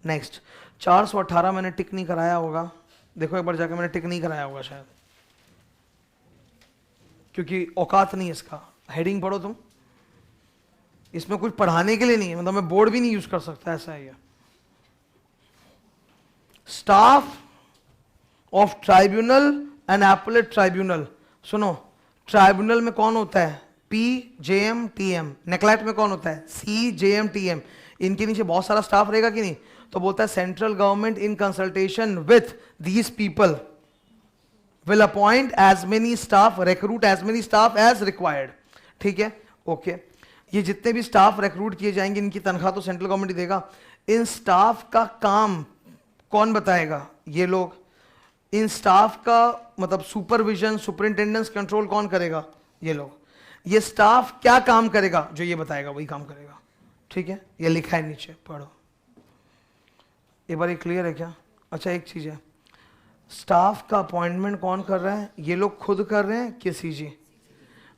नेक्स्ट 418 मैंने टिक नहीं कराया होगा, देखो एक बार जाकर, मैंने टिक नहीं कराया होगा शायद, क्योंकि औकात नहीं इसका। हेडिंग पढ़ो तुम, इसमें कुछ पढ़ाने के लिए नहीं है, मतलब मैं बोर्ड भी नहीं यूज कर सकता, ऐसा है। Staff of tribunal and appellate tribunal. सुनो, ट्राइब्यूनल में कौन होता है? PJM-TM। नेक्लेट में कौन होता है? CJM-TM। इनके नीचे बहुत सारा स्टाफ रहेगा कि नहीं? तो बोलता है central government in consultation with these people will appoint as many staff, recruit as many staff as required. ठीक है, ओके। ये जितने भी स्टाफ रिक्रूट किए जाएंगे इनकी तनख्वाह तो सेंट्रल गवर्नमेंट ही देगा। इन स्टाफ का काम कौन बताएगा? ये लोग। इन स्टाफ का मतलब सुपरविजन, सुपरिंटेंडेंस, कंट्रोल कौन करेगा? ये लोग। ये स्टाफ क्या काम करेगा? जो ये बताएगा वही काम करेगा। ठीक है, ये लिखा है नीचे, पढ़ो एक बार। ये क्लियर है क्या? अच्छा, एक चीज है, स्टाफ का अपॉइंटमेंट कौन कर रहा है? ये लोग खुद कर रहे हैं कि सीजी?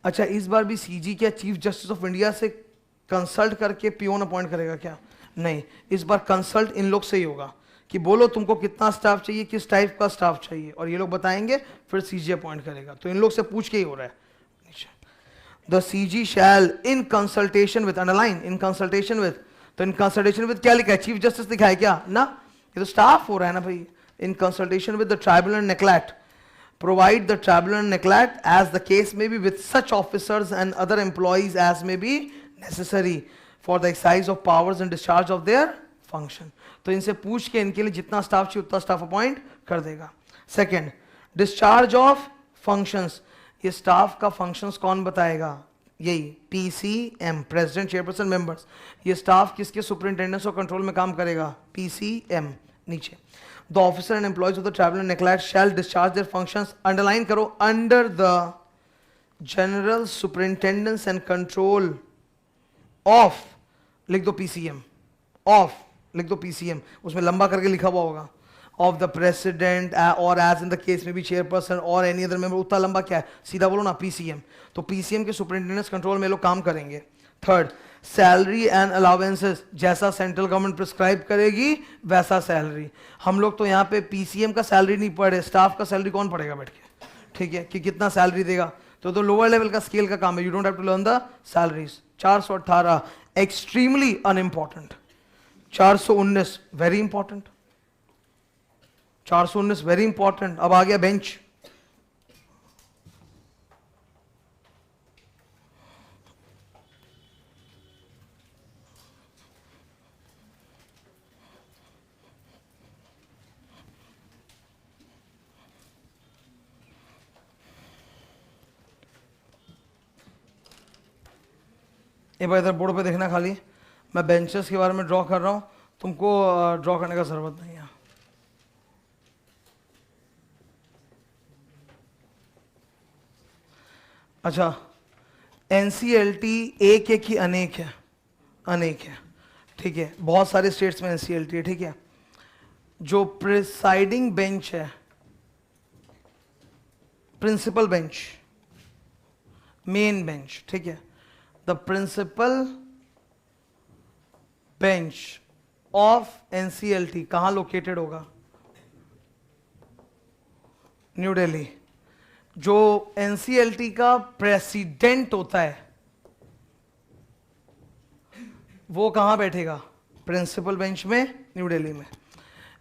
अच्छा, इस बार भी सीजी क्या चीफ जस्टिस ऑफ इंडिया से कंसल्ट करके पियोन अपॉइंट करेगा क्या? नहीं, इस बार कंसल्ट इन लोग से ही होगा कि बोलो तुमको कितना स्टाफ चाहिए, किस टाइप का स्टाफ चाहिए, और ये लोग बताएंगे, फिर सीजी अपॉइंट करेगा। तो इन लोग से पूछ के ही हो रहा है। The CG shall in consultation with, underline, in consultation with. तो इन कंसल्टेशन विद क्या लिखा है? चीफ जस्टिस लिखा है क्या? ना, ये तो स्टाफ हो रहा है ना भाई। In consultation with the tribunal NCLAT provide the tribunal neglect as the case may be with such officers and other employees as may be necessary। For the exercise of powers and discharge of their function. तो इनसे पूछ के इनके लिए जितना staff चाहिए उतना staff appoint कर देगा। सेकेंड, डिस्चार्ज ऑफ फंक्शंस, ये स्टाफ का फंक्शंस कौन बताएगा? यही पीसीएम, प्रेसिडेंट, चेयरपर्सन, मेंबर्स। ये स्टाफ किसके सुपरिंटेंडेंस और कंट्रोल में काम करेगा? पीसीएम। नीचे, the officer and employees of the ट्रैवल and NCLAT shall discharge their functions, underline करो, under the general superintendence and control of, लिख दो पीसीएम, ऑफ लिख दो पीसीएम, उसमें लंबा करके लिखा हुआ होगा, ऑफ द प्रेसिडेंट और एज इन द केस में भी चेयरपर्सन और एनी अदर मेंबर। उतना लंबा क्या है, सीधा बोलो ना पीसीएम। तो पीसीएम के सुपरिंटेंडेंस कंट्रोल में लोग काम करेंगे। थर्ड, सैलरी एंड अलाउंसेस, जैसा सेंट्रल गवर्नमेंट प्रिस्क्राइब करेगी वैसा सैलरी। हम लोग तो यहाँ पे पीसीएम का सैलरी नहीं पढ़े, स्टाफ का सैलरी कौन पढ़ेगा बैठ के, ठीक है, कि कितना सैलरी देगा। तो लोअर लेवल का स्केल का काम है, you don't have to learn the salaries. 418 extremely unimportant, 419 very important, 419 very important. अब आ गया बेंच। एक बार इधर बोर्ड पे देखना, खाली मैं बेंचेस के बारे में ड्रॉ कर रहा हूं, तुमको ड्रॉ करने का जरूरत नहीं है। अच्छा, एनसीएलटी एक है कि अनेक है? अनेक है, ठीक है, बहुत सारे स्टेट्स में एनसीएलटी है, ठीक है। जो प्रिसाइडिंग बेंच है, प्रिंसिपल बेंच, मेन बेंच, ठीक है, the principal bench of NCLT कहां लोकेटेड होगा? न्यू दिल्ली। जो एनसीएलटी का प्रेसिडेंट होता है वो कहां बैठेगा? प्रिंसिपल बेंच में, न्यू दिल्ली में।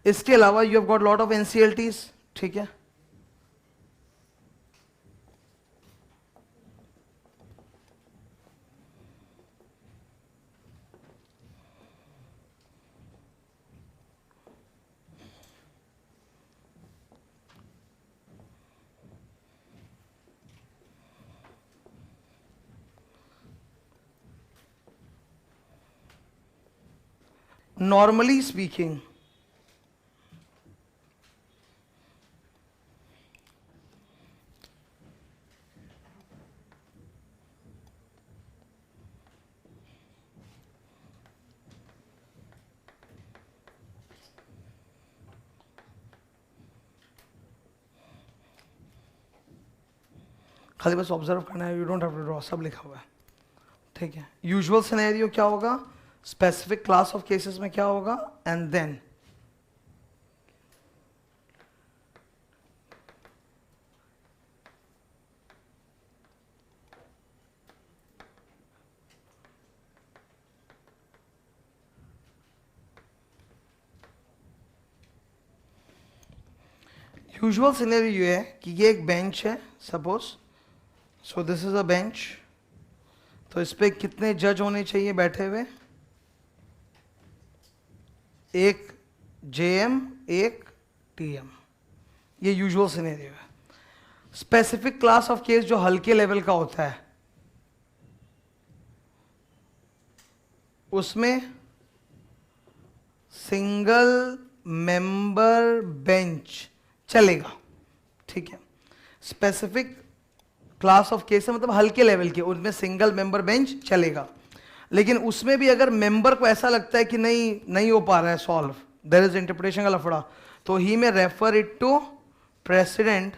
इसके अलावा you have got lot of NCLTs, ठीक है। Normally speaking, खाली बस ऑब्जर्व करना है, you don't have to draw, सब लिखा हुआ है, ठीक है। यूजुअल सिनेरियो क्या होगा, स्पेसिफिक क्लास ऑफ केसेस में क्या होगा, एंड देन यूजुअल सिनेरियो ये है कि ये एक बेंच है, suppose, so this is a bench. तो इस पे कितने जज होने चाहिए बैठे हुए? एक जेएम, एक टीएम। ये यूजुअल सिनेरियो है। स्पेसिफिक क्लास ऑफ केस जो हल्के लेवल का होता है उसमें सिंगल मेंबर बेंच चलेगा, ठीक है। स्पेसिफिक क्लास ऑफ केस है मतलब हल्के लेवल के, उनमें सिंगल मेंबर बेंच चलेगा। लेकिन उसमें भी अगर मेंबर को ऐसा लगता है कि नहीं हो पा रहा है सॉल्व, देयर इज इंटरप्रिटेशन का लफड़ा, तो ही में रेफर इट टू प्रेसिडेंट,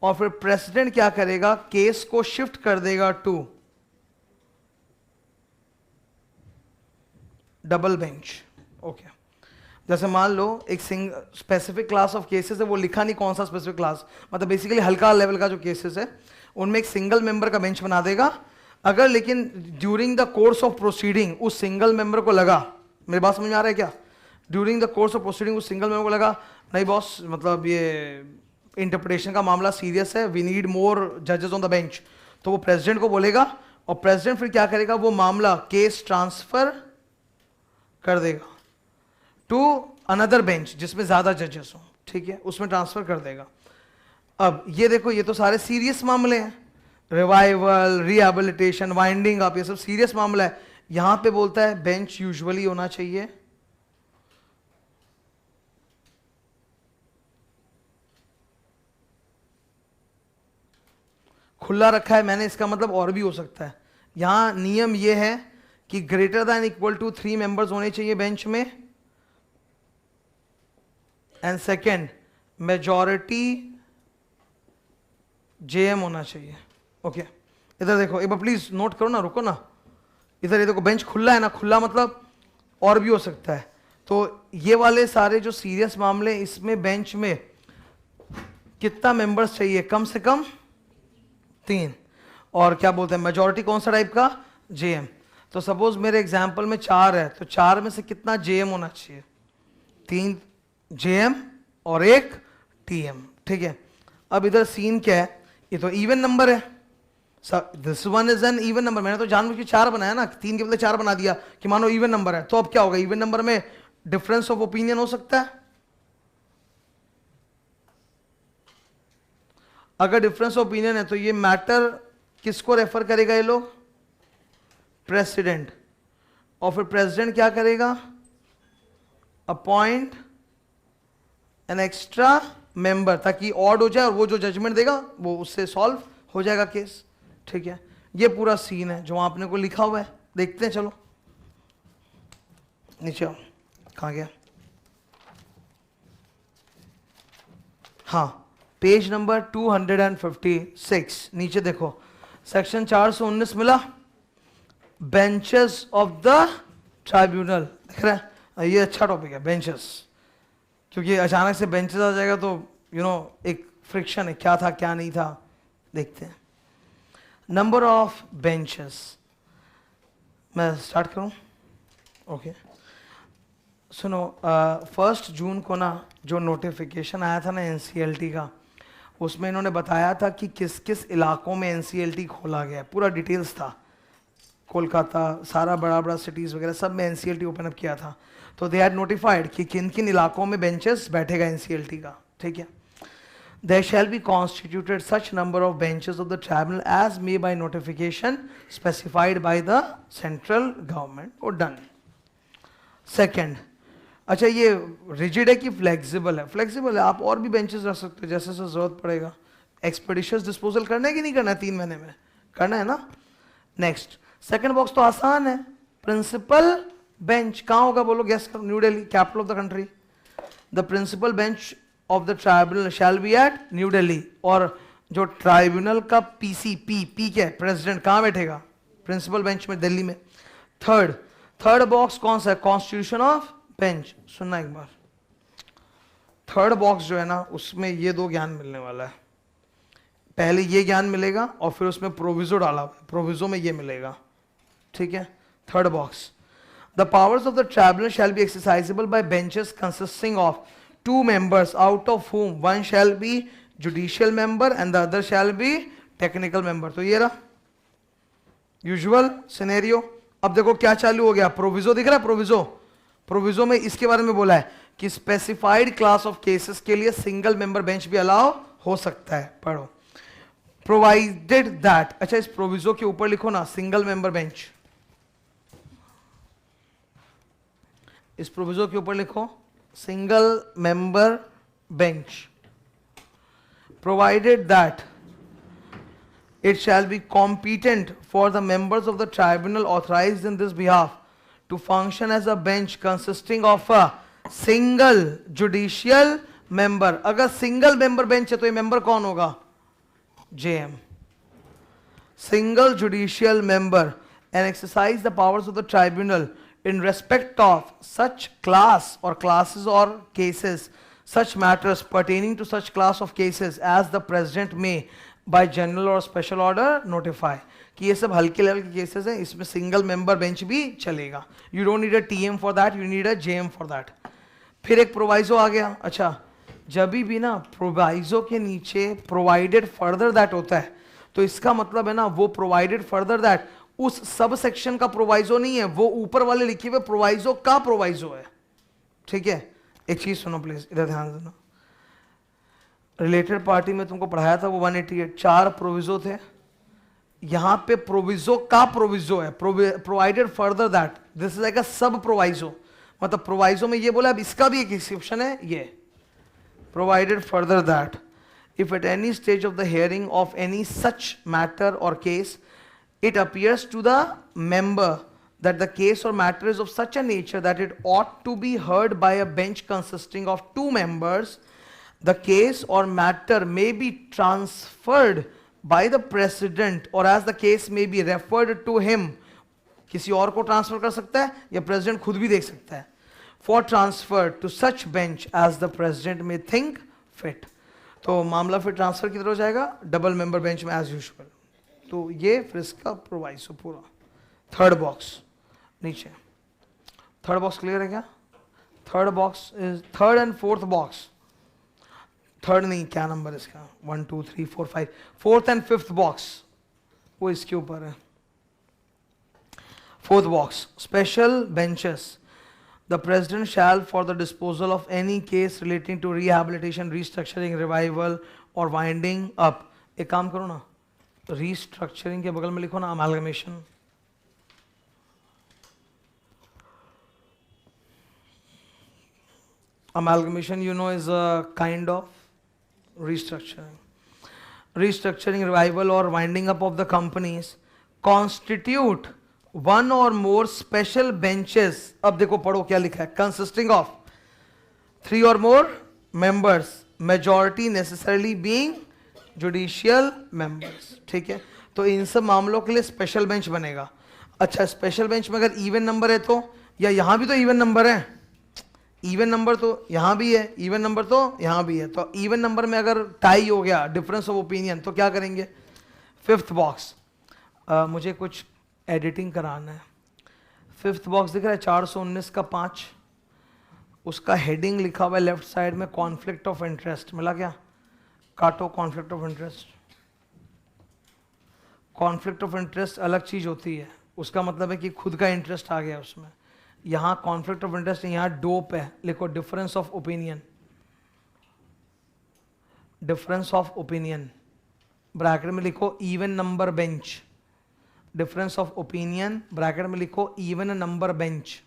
और फिर प्रेसिडेंट क्या करेगा, केस को शिफ्ट कर देगा टू डबल बेंच, ओके। जैसे मान लो एक स्पेसिफिक क्लास ऑफ केसेस है, वो लिखा नहीं कौन सा स्पेसिफिक क्लास, मतलब बेसिकली हल्का लेवल का जो केसेस है उनमें एक सिंगल मेंबर का बेंच बना देगा। अगर लेकिन during the course of proceeding उस सिंगल मेंबर को लगा, मेरी बात समझ में आ रहा है क्या, during the course of proceeding उस सिंगल मेंबर को लगा नहीं बॉस, मतलब ये इंटरप्रिटेशन का मामला सीरियस है, वी नीड मोर जजेस ऑन द बेंच, तो वो प्रेसिडेंट को बोलेगा और प्रेसिडेंट फिर क्या करेगा, वो मामला केस ट्रांसफर कर देगा टू अनदर बेंच जिसमें ज्यादा जजेस हो, ठीक है, उसमें ट्रांसफर कर देगा। अब ये देखो, ये तो सारे सीरियस मामले हैं, रिवाइवल, रिहेबिलिटेशन, वाइंडिंग अप, ये सब सीरियस मामला है। यहां पे बोलता है बेंच यूजुअली होना चाहिए खुला रखा है मैंने, इसका मतलब और भी हो सकता है। यहां नियम यह है कि greater than equal to 3 members होने चाहिए बेंच में, एंड सेकेंड मेजॉरिटी जेएम होना चाहिए। ओके, इधर देखो एक बार प्लीज नोट करो ना, रुको ना, इधर ये देखो बेंच खुला है ना, खुला मतलब और भी हो सकता है। तो ये वाले सारे जो सीरियस मामले, इसमें बेंच में कितना मेंबर्स चाहिए, कम से कम 3, और क्या बोलते हैं मेजॉरिटी कौन सा टाइप का, जेएम। तो सपोज मेरे एग्जाम्पल में 4 है, तो 4 में से कितना जेएम होना चाहिए, 3 जेएम और 1 टीएम, ठीक है। अब इधर सीन क्या है, ये तो इवन नंबर है, this one is an even number. मैंने तो जानबूझ के 4 बनाया ना, 3 के बदले 4 बना दिया कि मानो इवन नंबर है। तो अब क्या होगा, इवन नंबर में डिफरेंस ऑफ ओपिनियन हो सकता है। अगर डिफरेंस ऑफ ओपिनियन है तो ये मैटर किसको रेफर करेगा, ये लोग प्रेसिडेंट, और फिर प्रेसिडेंट क्या करेगा, अपॉइंट एन एक्स्ट्रा मेंबर, ताकि ऑड हो जाए और वो जो जजमेंट देगा वो उससे सॉल्व हो जाएगा केस, ठीक है। ये पूरा सीन है जो आपने को लिखा हुआ है, देखते हैं, चलो नीचे आओ, कहाँ गया, हाँ पेज नंबर 256, नीचे देखो सेक्शन 419 मिला, बेंचेस ऑफ द ट्राइब्यूनल, दिख रहा है, ये अच्छा टॉपिक है बेंचेस, क्योंकि अचानक से बेंचेस आ जाएगा तो एक फ्रिक्शन है, क्या था क्या नहीं था, देखते हैं। नंबर ऑफ बेंचेस, मैं स्टार्ट करूं, ओके। सुनो, 1 जून को ना जो नोटिफिकेशन आया था ना एनसीएलटी का, उसमें इन्होंने बताया था कि किस किस इलाकों में एनसीएलटी खोला गया, पूरा डिटेल्स था, कोलकाता, सारा बड़ा बड़ा सिटीज़ वगैरह सब में एनसीएलटी ओपन अप किया था। तो दे हैड नोटिफाइड कि किन किन इलाकों में बेंचेस बैठेगा एनसीएलटी का, ठीक है। There shall be constituted such number of benches of the tribunal as may by notification specified by the central government or done. Second, अच्छा ये रिजिड है कि फ्लेक्सिबल है, फ्लेक्सिबल है, आप और भी बेंचेस रख सकते हो जैसे से जरूरत पड़ेगा। एक्सपेडिशियस डिस्पोजल करना है कि नहीं करना है, 3 महीने में करना है ना। नेक्स्ट, सेकंड बॉक्स तो आसान है, प्रिंसिपल बेंच कहाँ होगा बोलो, गेस करो, New Delhi, capital of the country. The principal bench of the tribunal shall be at New Delhi, और जो ट्राइब्यूनल का पीसी पी क्या है, प्रेसिडेंट कहाँ बैठेगा, प्रिंसिपल बेंच में, दिल्ली में। थर्ड बॉक्स कौन सा है, कॉन्स्टिट्यूशन ऑफ बेंच, सुनना एक बार। थर्ड बॉक्स जो है ना उसमें ये 2 ज्ञान मिलने वाला है, पहले ये ज्ञान मिलेगा और फिर उसमें प्रोविजो डाला हुआ है, प्रोविजो में ये मिलेगा, ठीक है। Third box, the powers of the tribunal shall be exercisable by benches consisting of 2 members, out of whom one shall be judicial member and the other shall be technical member। तो ये रहा usual scenario. अब देखो क्या चालू हो गया, proviso दिख रहा है, प्रोविजो में इसके बारे में बोला है कि स्पेसिफाइड क्लास ऑफ केसेस के लिए सिंगल मेंबर बेंच भी अलाउ हो सकता है। पढ़ो, प्रोवाइडेड दैट, अच्छा इस प्रोविजो के ऊपर लिखो ना सिंगल मेंबर बेंच, इस प्रोविजो के ऊपर लिखो single member bench, provided that it shall be competent for the members of the tribunal authorized in this behalf to function as a bench consisting of a single judicial member। अगर single member bench है तो ये member कौन होगा, JM, single judicial member, and exercise the powers of the tribunal in respect of such class or classes or cases, such matters pertaining to such class of cases as the president may by general or special order notify। कि ये सब हल्के level के cases हैं, इसमें single member bench भी चलेगा, you don't need a TM for that, you need a JM for that. फिर एक प्रोवाइजो आ गया, अच्छा जब भी ना प्रोवाइजो के नीचे प्रोवाइडेड फर्दर दैट होता है तो इसका मतलब है ना, वो प्रोवाइडेड फर्दर दैट, उस सब सेक्शन का प्रोवाइजो नहीं है, वो ऊपर वाले लिखे हुए प्रोवाइजो का प्रोवाइजो है। ठीक है, एक चीज सुनो प्लीज, इधर ध्यान देना। रिलेटेड पार्टी में तुमको पढ़ाया था वो 188, 4 प्रोविजो थे, यहां पे प्रोविजो का प्रोविजो है, provided further that, this is like अ सब प्रोवाइजो। मतलब प्रोवाइजो में ये बोला, अब इसका भी एक एक्सेप्शन है, ये provided further that if at any stage of the hearing of any such matter or case it appears to the member that the case or matter is of such a nature that it ought to be heard by a bench consisting of 2 members, the case or matter may be transferred by the president or as the case may be referred to him, किसी और को transfer कर सकता है या president खुद भी देख सकता है, for transfer to such bench as the president may think fit। तो मामला फिर ट्रांसफर की तरफ जाएगा डबल मेंबर बेंच में एज यूजुअल। तो ये फिर इसका प्रोवाइसो पूरा। थर्ड बॉक्स नीचे, थर्ड बॉक्स क्लियर है क्या? Third box is third and fourth box, third नहीं, क्या नंबर इसका, 1 2 3 4 5, फोर्थ एंड फिफ्थ बॉक्स वो इसके ऊपर है। Fourth box, special benches. The president shall, for the disposal of any case relating to rehabilitation, restructuring, revival or winding up, एक काम करो ना, restructuring के बगल में लिखो ना amalgamation। Amalgamation, you know, is a kind of restructuring. Restructuring, revival or winding up of the companies constitute one or more special benches। अब देखो पढ़ो क्या लिखा है, consisting of 3 or more members, majority necessarily being judicial members। ठीक है, तो इन सब मामलों के लिए स्पेशल बेंच बनेगा। अच्छा, स्पेशल बेंच में अगर इवन नंबर है तो, या यहां भी तो इवन नंबर है, इवन नंबर तो यहां भी है, इवन नंबर तो यहां भी है, तो इवन नंबर में अगर टाई हो गया, डिफरेंस ऑफ ओपिनियन, तो क्या करेंगे? फिफ्थ बॉक्स, मुझे कुछ एडिटिंग कराना है। फिफ्थ बॉक्स दिख रहा है 419 का 5, उसका हेडिंग लिखा हुआ है लेफ्ट साइड में कॉन्फ्लिक्ट ऑफ इंटरेस्ट। मिला क्या? काटो conflict of interest. Conflict of interest अलग चीज होती है, उसका मतलब है कि खुद का इंटरेस्ट आ गया उसमें। यहां कॉन्फ्लिक्ट ऑफ इंटरेस्ट, यहां डोप है, लिखो difference of opinion. Difference of opinion bracket में लिखो even number bench. Difference of opinion bracket में लिखो इवन नंबर बेंच।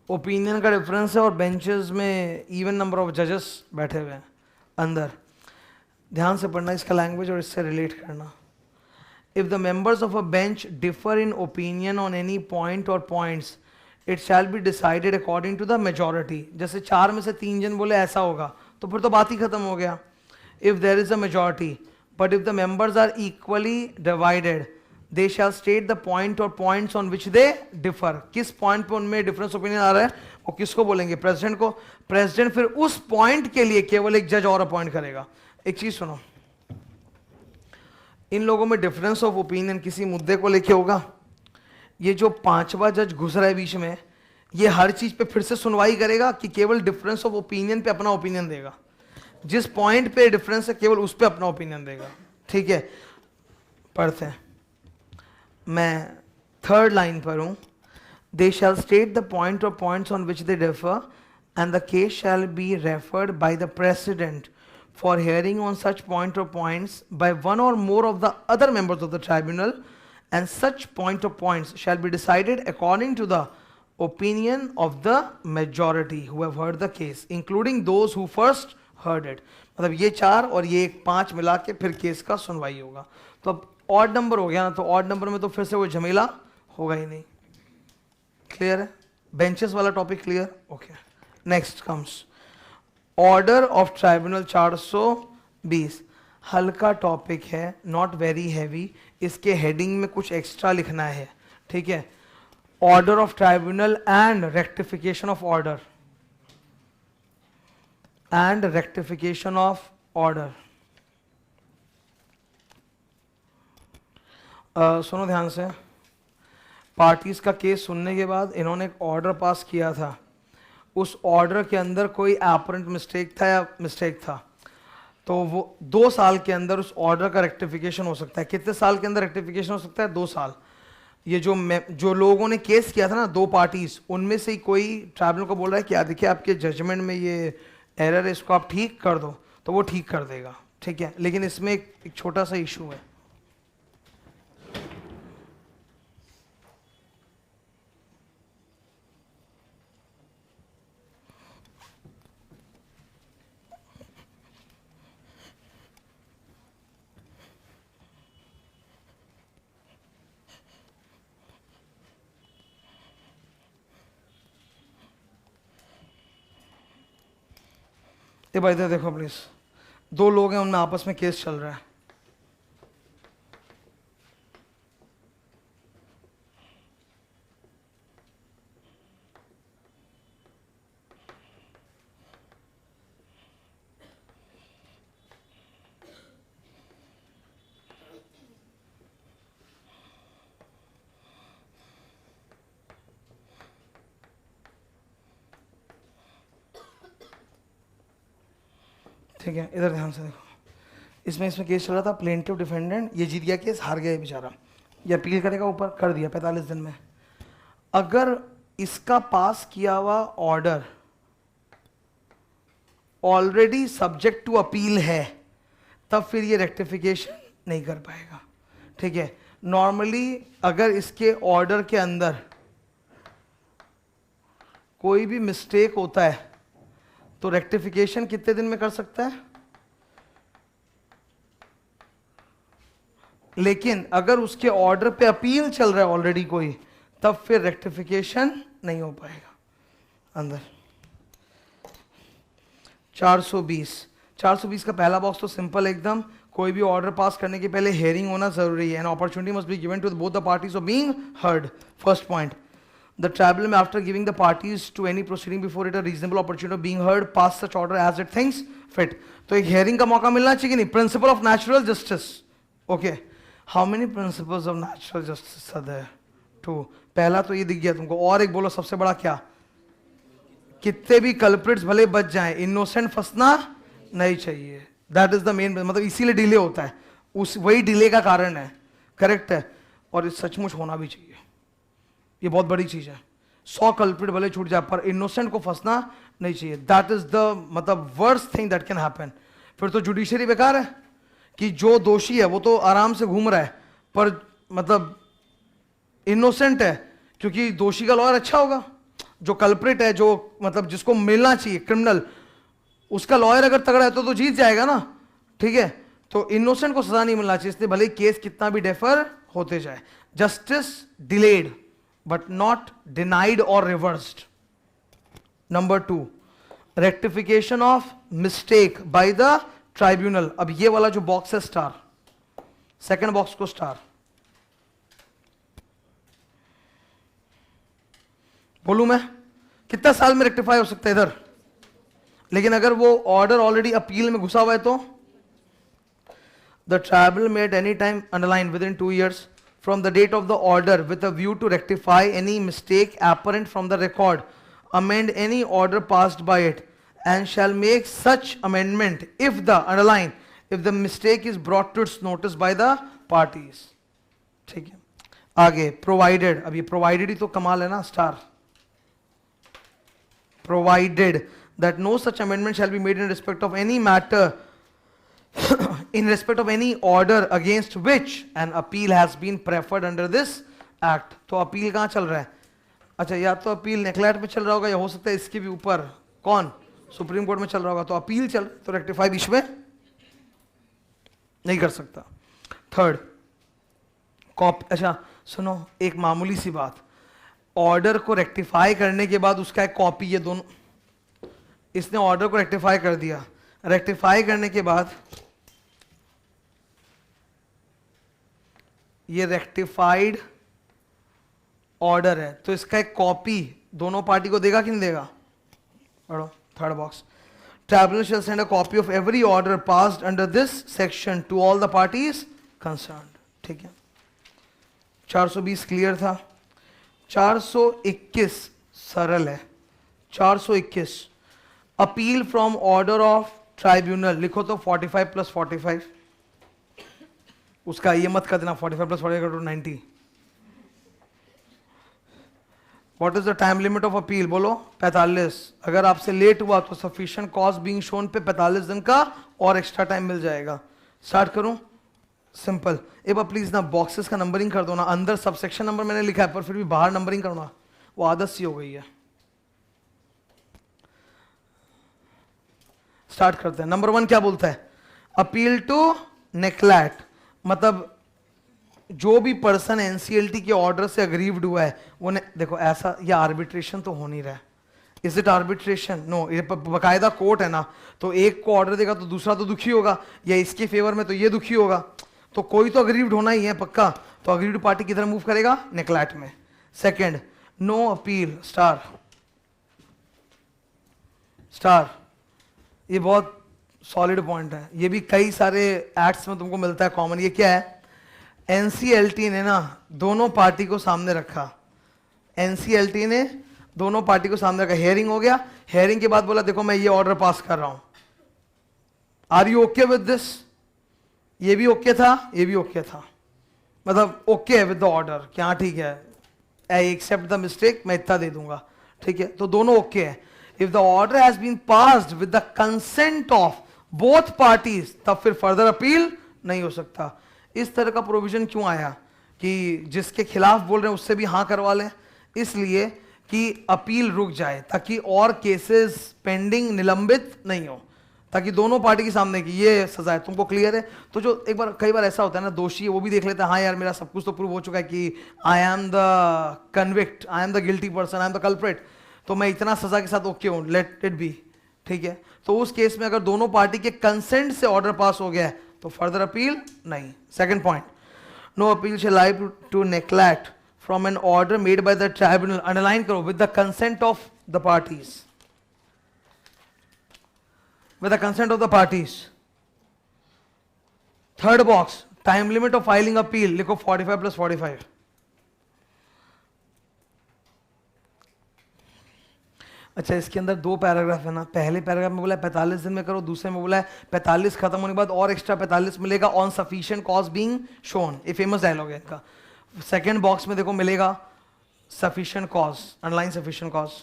ओपिनियन का डिफरेंस है और बेंचेस में इवन नंबर ऑफ जजेस बैठे हुए हैं अंदर। ध्यान से पढ़ना इसका लैंग्वेज और इससे रिलेट करना। If the members of a bench differ in opinion on any point और points it shall be decided according to the majority. जैसे 4 में से 3 जन बोले ऐसा होगा, तो फिर तो बात ही खत्म हो गया। If there is a majority but if the members are equally divided they shall state the point or points on which they differ। किस पॉइंट पे उनमें डिफरेंस ओपिनियन आ रहा है वो किसको बोलेंगे? प्रेसिडेंट को। प्रेसिडेंट फिर उस पॉइंट के लिए केवल एक जज और अपॉइंट करेगा। एक चीज सुनो, इन लोगों में डिफरेंस ऑफ ओपिनियन किसी मुद्दे को लेके होगा, ये जो 5वां जज घुस रहा है बीच में, ये हर चीज पे फिर से सुनवाई करेगा कि केवल डिफरेंस ऑफ ओपिनियन पे अपना ओपिनियन देगा? जिस पॉइंट पे डिफरेंस है केवल उस पे अपना ओपिनियन देगा। ठीक है, पढ़ते हैं। मैं थर्ड लाइन पर हूं। They shall state the point और points on which they differ and the case shall be referred by the president for hearing on such point और पॉइंट्स बाय वन और more of the other members of the tribunal and such point और points shall be decided according to the opinion of the majority who have heard the case including those who first heard it। मतलब ये 4 और ये 5 मिला के फिर case का सुनवाई होगा। तो अब ऑड नंबर हो गया ना, तो ऑड नंबर में तो फिर से वो झमेला होगा ही नहीं। क्लियर है? बेंचेस वाला topic clear? Okay, next comes order of tribunal 420। हल्का टॉपिक है, नॉट वेरी हैवी। इसके हेडिंग में कुछ एक्स्ट्रा लिखना है। ठीक है, order of tribunal and rectification of order and rectification of order. सुनो ध्यान से, पार्टीज का केस सुनने के बाद इन्होंने एक ऑर्डर पास किया था। उस ऑर्डर के अंदर कोई एपरेंट मिस्टेक था या मिस्टेक था? तो वो 2 साल के अंदर उस ऑर्डर का रेक्टिफिकेशन हो सकता है। कितने साल के अंदर रेक्टिफिकेशन हो सकता है? 2 साल। ये जो लोगों ने केस किया था ना, 2 पार्टीज, उनमें से ही कोई ट्राइब्यूनल को बोल रहा है कि देखिए आपके जजमेंट में ये एरर है, इसको आप ठीक कर दो, तो वो ठीक कर देगा, ठीक है। लेकिन इसमें एक छोटा सा इशू है। ये भाई इधर देखो प्लीज, 2 लोग हैं, उनमें आपस में केस चल रहा है। ठीक है, इधर ध्यान से देखो। इसमें केस चल रहा था, प्लेंटिव डिफेंडेंट, ये जीत गया केस, हार गया बेचारा, ये अपील करेगा, ऊपर कर दिया 45 दिन में। अगर इसका पास किया हुआ order already subject to appeal है, तब फिर ये रेक्टिफिकेशन नहीं कर पाएगा, ठीक है। नॉर्मली अगर इसके ऑर्डर के अंदर कोई भी मिस्टेक होता है तो रेक्टिफिकेशन कितने दिन में कर सकता है? लेकिन अगर उसके ऑर्डर पे अपील चल रहा है ऑलरेडी कोई, तब फिर रेक्टिफिकेशन नहीं हो पाएगा अंदर। 420 का पहला बॉक्स तो सिंपल एकदम, कोई भी ऑर्डर पास करने के पहले हियरिंग होना जरूरी है। An opportunity must be given to both the parties of being heard. First point, the tribunal after giving the parties to any proceeding before it a reasonable opportunity of being heard pass such order as it thinks fit. तो एक hearing का मौका मिलना चाहिए कि नहीं? Principle of natural justice, okay. How many principles of natural justice are there? 2। पहला तो ये दिख गया तुमको, और एक बोलो सबसे बड़ा क्या? कितने भी कल्प्रिट्स भले बच जाएं, इनोसेंट फंसना नहीं चाहिए। दैट इज द मेन, मतलब इसीलिए डिले होता है, उस वही डिले का कारण है, करेक्ट है। और ये सचमुच होना भी चाहिए, ये बहुत बड़ी चीज है। 100 कल्प्रिट भले छूट जाए पर इनोसेंट को फंसना नहीं चाहिए। दैट इज द मतलब worst thing that can happen. फिर तो जुडिशरी बेकार है कि जो दोषी है वो तो आराम से घूम रहा है, पर मतलब इनोसेंट है, क्योंकि दोषी का लॉयर अच्छा होगा। जो कल्प्रिट है, जो मतलब जिसको मिलना चाहिए क्रिमिनल, उसका लॉयर अगर तगड़ा है तो जीत जाएगा ना, ठीक है। तो इनोसेंट को सजा नहीं मिलना चाहिए, इसलिए भले केस कितना भी डेफर होते जाए। Justice delayed but not denied और रिवर्स्ड। नंबर 2, rectification of mistake by the tribunal. अब ये वाला जो बॉक्स है स्टार, सेकंड बॉक्स को स्टार, बोलूं मैं कितना साल में रेक्टिफाई हो सकता है इधर? लेकिन अगर वो ऑर्डर ऑलरेडी अपील में घुसा हुआ है तो the tribunal may at any time underline with in 2 years from the date of the order with a view to rectify any mistake apparent from the record, amend any order passed by it, and shall make such amendment if the underline if the mistake is brought to its notice by the parties। ठीक है, आगे provided. अब ये provided ही तो कमाल है ना, star. Provided that no such amendment shall be made in respect of any matter in respect of any order against which an appeal has been preferred under this act। तो appeal कहां चल रहा है? अच्छा, या तो अपील नेक्लेट में चल रहा होगा, या हो सकता है इसके भी ऊपर, कौन? सुप्रीम कोर्ट में चल रहा होगा। तो अपील चल, तो रेक्टिफाई बीच में नहीं कर सकता। थर्ड, अच्छा सुनो, एक मामूली सी बात, ऑर्डर को रेक्टिफाई करने के बाद उसका एक कॉपी, ये दोनों, इसने ऑर्डर को रेक्टिफाई कर दिया, रेक्टिफाई करने के बाद ये रेक्टिफाइड ऑर्डर है, तो इसका एक कॉपी दोनों पार्टी को देगा कि नहीं देगा? पढ़ो third box. Tribunal shall send a copy of every order passed under this section to all the parties concerned. ठीक है, 420 क्लियर था। 421 सरल है। 421 appeal from order of tribunal लिखो तो 45 प्लस 45, उसका ये मत कर देना 45 plus 45 to 90। What is the time limit of appeal, बोलो 45। अगर आपसे लेट हुआ तो सफिशिएंट कॉज बीइंग शोन पे 45 दिन का और एक्स्ट्रा टाइम मिल जाएगा। स्टार्ट करूं, सिंपल। एक बार प्लीज ना बॉक्सेस का नंबरिंग कर दो ना, अंदर सबसेक्शन नंबर मैंने लिखा है पर फिर भी बाहर नंबरिंग करना, वो आदत सी हो गई है। स्टार्ट करते हैं। नंबर 1 क्या बोलता है, अपील टू नेग्लेक्ट, मतलब जो भी पर्सन एनसीएलटी के ऑर्डर से अग्रीव्ड हुआ है वो देखो ऐसा, ये आर्बिट्रेशन तो हो नहीं रहा है। Is it arbitration? नो, ये बकायदा कोर्ट है ना, तो एक को ऑर्डर देगा तो दूसरा तो दुखी होगा, या इसके फेवर में तो ये दुखी होगा, तो कोई तो अग्रीव्ड होना ही है पक्का। तो अग्रीव्ड पार्टी किधर मूव करेगा, नेग्लेक्ट में। Second, no appeal, star star, ये बहुत सॉलिड पॉइंट है, ये भी कई सारे एक्ट्स में तुमको मिलता है कॉमन। ये क्या है, एनसीएलटी ने ना दोनों पार्टी को सामने रखा, एनसीएलटी ने दोनों पार्टी को सामने रखा, हियरिंग हो गया, हियरिंग के बाद बोला देखो मैं ये ऑर्डर पास कर रहा हूं, are you okay with this? ये भी ओके था, ये भी ओके था, मतलब ओके विद द ऑर्डर, क्या ठीक है, आई एक्सेप्ट द मिस्टेक, मैं इतना दे दूंगा, ठीक है, तो दोनों ओके है। If the order has been passed with the consent of both parties, तब फिर फर्दर अपील नहीं हो सकता। इस तरह का प्रोविजन क्यों आया कि जिसके खिलाफ बोल रहे हैं उससे भी हाँ करवा लें, इसलिए कि अपील रुक जाए ताकि और केसेस पेंडिंग निलंबित नहीं हो, ताकि दोनों पार्टी के सामने की ये सजा है। तुमको क्लियर है? तो जो एक बार कई बार ऐसा होता है ना, दोषी है वो भी देख लेता है हाँ यार मेरा सब कुछ तो प्रूव हो चुका है कि I am the convict, I am the guilty person, I am the culprit, तो मैं इतना सजा के साथ ओके हूं, लेट इट बी, ठीक है। तो उस केस में अगर दोनों पार्टी के कंसेंट से ऑर्डर पास हो गया है तो फर्दर अपील नहीं। Second point, no appeal shall lie to NCLAT from an order made by the tribunal, underline करो, with the consent of the parties, with the consent of the parties. Third box, time limit of filing appeal, लिखो 45 plus 45। अच्छा, इसके अंदर दो paragraph है ना, पहले paragraph में बोला है 45 दिन में करो, दूसरे में बोला है 45 खत्म होने के बाद और एक्स्ट्रा 45 मिलेगा on sufficient cause being shown, ये फेमस डायलॉग है इनका। सेकेंड बॉक्स में देखो मिलेगा sufficient cause, underline sufficient cause.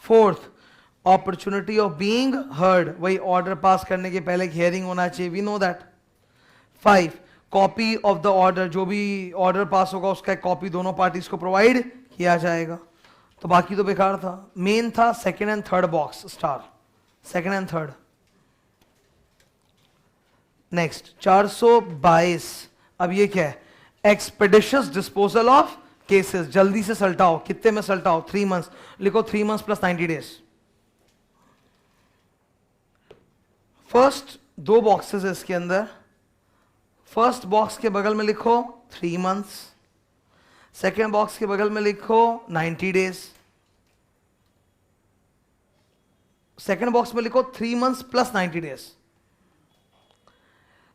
Fourth, opportunity of being heard, वही ऑर्डर पास करने के पहले हियरिंग होना चाहिए, we know that. 5, copy of the order, जो भी ऑर्डर पास होगा उसका एक कॉपी दोनों पार्टीज को प्रोवाइड किया जाएगा। तो बाकी तो बेकार था, मेन था second and third box, star, second and third. Next 422, अब ये क्या है, एक्सपेडिशियस डिस्पोजल ऑफ केसेस, जल्दी से सल्टाओ, कितने में सल्टाओ, 3 मंथ्स, लिखो 3 months plus 90 days. First 2 boxes है इसके अंदर, फर्स्ट बॉक्स के बगल में लिखो 3 मंथ्स, सेकेंड बॉक्स के बगल में लिखो 90 डेज, सेकेंड बॉक्स में लिखो 3 मंथ्स प्लस 90 डेज।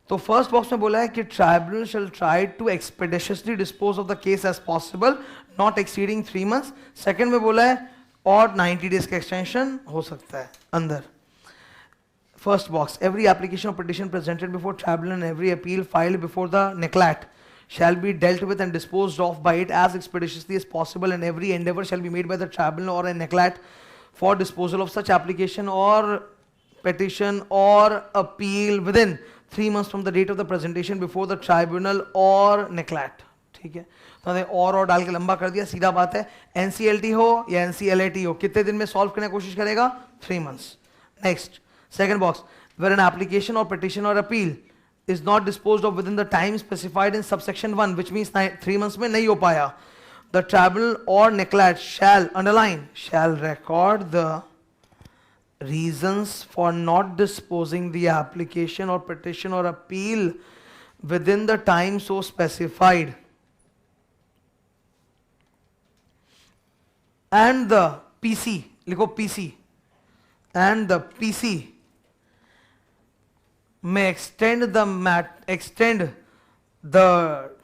तो फर्स्ट बॉक्स में बोला है कि tribunal shall try to expeditiously dispose of the case as possible not exceeding 3 months. Second में बोला है और 90 डेज का एक्सटेंशन हो सकता है अंदर। First box, every application or petition presented before tribunal and every appeal filed before the neglect shall be dealt with and disposed of by it as expeditiously as possible, and every endeavor shall be made by the tribunal or a neglect for disposal of such application or petition or appeal within 3 months from the date of the presentation before the tribunal or neglect। ठीक है, तो और डाल के लंबा कर दिया, सीधा बात है, एनसीएलटी हो या एनसीएलएटी हो, कितने दिन में सॉल्व करने की कोशिश करेगा, 3 months। Next second box, where an application or petition or appeal is not disposed of within the time specified in subsection 1, which means 3 months में नहीं हो पाया, the tribunal or neglect shall, underline, shall record the reasons for not disposing the application or petition or appeal within the time so specified, and the PC, लिखो PC, and the PC may extend the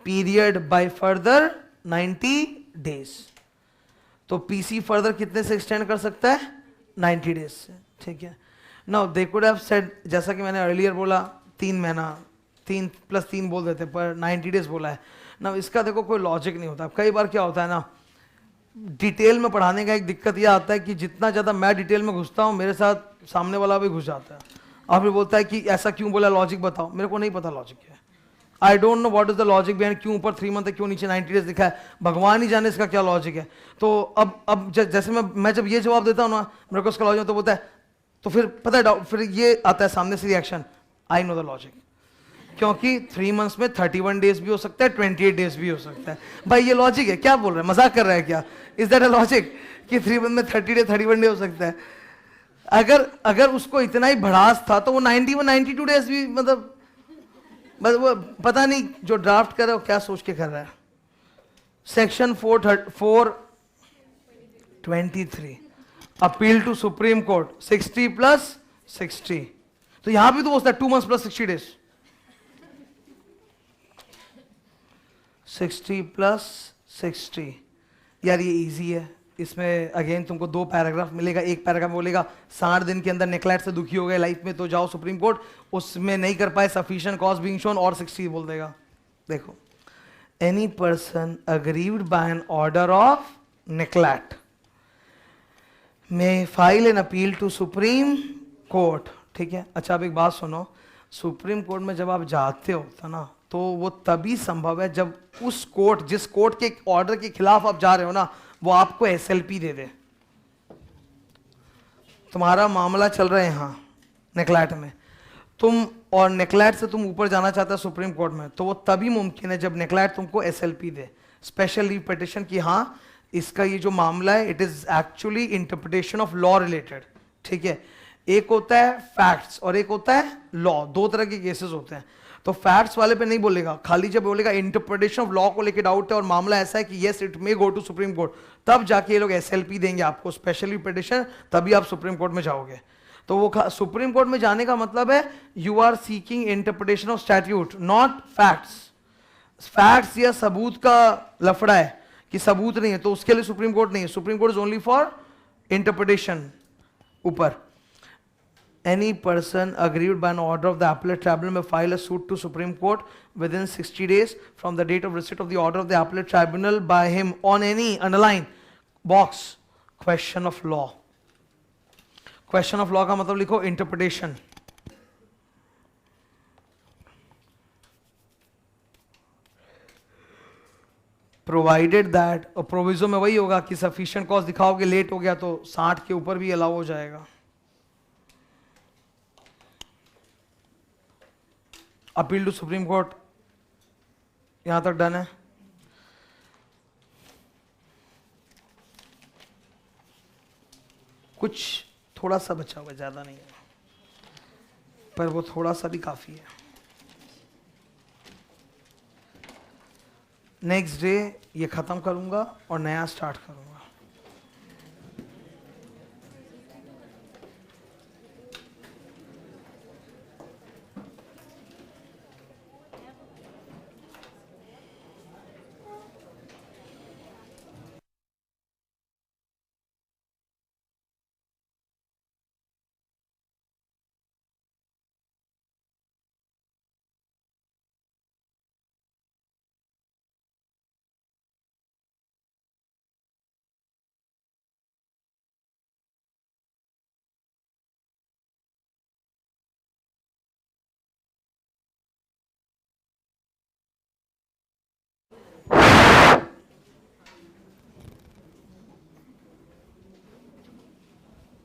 period by further 90 days। तो PC further कितने से extend कर सकता है, 90 days से। ठीक है, now they could have said, जैसा कि मैंने अर्लियर बोला 3 महीना, 3 + 3 बोल देते, पर 90 डेज बोला है ना। इसका देखो कोई लॉजिक नहीं होता। कई बार क्या होता है ना, डिटेल में पढ़ाने का एक दिक्कत यह आता है कि जितना ज़्यादा मैं डिटेल में घुसता हूँ, मेरे साथ सामने वाला भी घुस जाता है और फिर बोलता है कि ऐसा क्यों बोला, लॉजिक बताओ। मेरे को नहीं पता लॉजिक क्या है। I don't know what is the logic behind, क्यों ऊपर 3 मंथ है, क्यों नीचे 90 डेज लिखा है, भगवान ही जाने इसका क्या लॉजिक है। तो अब जैसे मैं जब ये जवाब देता हूँ ना, मेरे को उसका लॉजिक तो बोलता है, तो फिर पता है, फिर ये आता है सामने से reaction, I know the logic. क्योंकि 3 मंथ्स में 31 डेज भी हो सकता है, 28 डेज भी हो सकता है। भाई ये लॉजिक है, क्या बोल रहे हैं, मजाक कर रहा है क्या? इज दैट अ लॉजिक कि 3 मंथ में 30 डे 31 डे हो सकता है? अगर उसको इतना ही भड़ास था तो वो 92 डेज भी, मतलब वो पता नहीं जो ड्राफ्ट कर रहा है वो क्या सोच के कर रहा है। Section 423 appeal to supreme court 60 + 60, तो यहां भी तो बोलता है 2 months + 60 डेज, 60 + 60। यार ये इजी है, इसमें अगेन तुमको 2 पैराग्राफ मिलेगा। एक पैराग्राफ बोलेगा 60 दिन के अंदर नेकलेट से दुखी हो गए लाइफ में तो जाओ सुप्रीम कोर्ट, उसमें नहीं कर पाए सफिशिएंट कॉज बीइंग शोन, और 60 बोल देगा। देखो, any person aggrieved by an order of NCLAT may file an appeal to supreme Court, ठीक है। अच्छा अब एक बात सुनो, सुप्रीम कोर्ट में जब आप जाते हो ना, तो वो तभी संभव है जब उस कोर्ट, जिस कोर्ट के ऑर्डर के खिलाफ आप जा रहे हो ना, वो आपको एसएलपी दे दे। तुम्हारा मामला चल रहा है यहाँ नेकलेट में, तुम और नेकलेट से तुम ऊपर जाना चाहते हो सुप्रीम कोर्ट में, तो वो तभी मुमकिन है जब नेकलेट तुमको एसएलपी दे, स्पेशल लीव पिटिशन, की हाँ इसका ये जो मामला है it is actually interpretation of law related, ठीक है। एक होता है फैक्ट्स और एक होता है लॉ, 2 तरह के केसेस होते हैं। तो फैक्ट्स वाले पे नहीं बोलेगा, खाली जब बोलेगा इंटरप्रिटेशन ऑफ लॉ को लेके डाउट है और मामला ऐसा है कि yes it may go to supreme court, तब जाके ये लोग एसएलपी देंगे आपको, स्पेशली पिटिशन, तभी आप सुप्रीम कोर्ट में जाओगे। तो वो सुप्रीम कोर्ट में जाने का मतलब है you are seeking interpretation of statute, not facts. Facts या सबूत का लफड़ा है कि सबूत नहीं है, तो उसके लिए सुप्रीम कोर्ट नहीं है। Supreme court is only for interpretation. ऊपर any person aggrieved by an order of the appellate tribunal may file a suit to Supreme Court within 60 days from the date of receipt of the order of the appellate tribunal by him on any, underline box, question of law। question of law का मतलब लिखो interpretation। Provided that, और proviso में वही होगा कि sufficient cause दिखाओगे, late हो गया तो 60 के ऊपर भी अलाउ हो जाएगा। अपील टू सुप्रीम कोर्ट यहां तक डन है। कुछ थोड़ा सा बचा हुआ, ज्यादा नहीं है, पर वो थोड़ा सा भी काफी है। नेक्स्ट डे ये खत्म करूंगा और नया स्टार्ट करूंगा।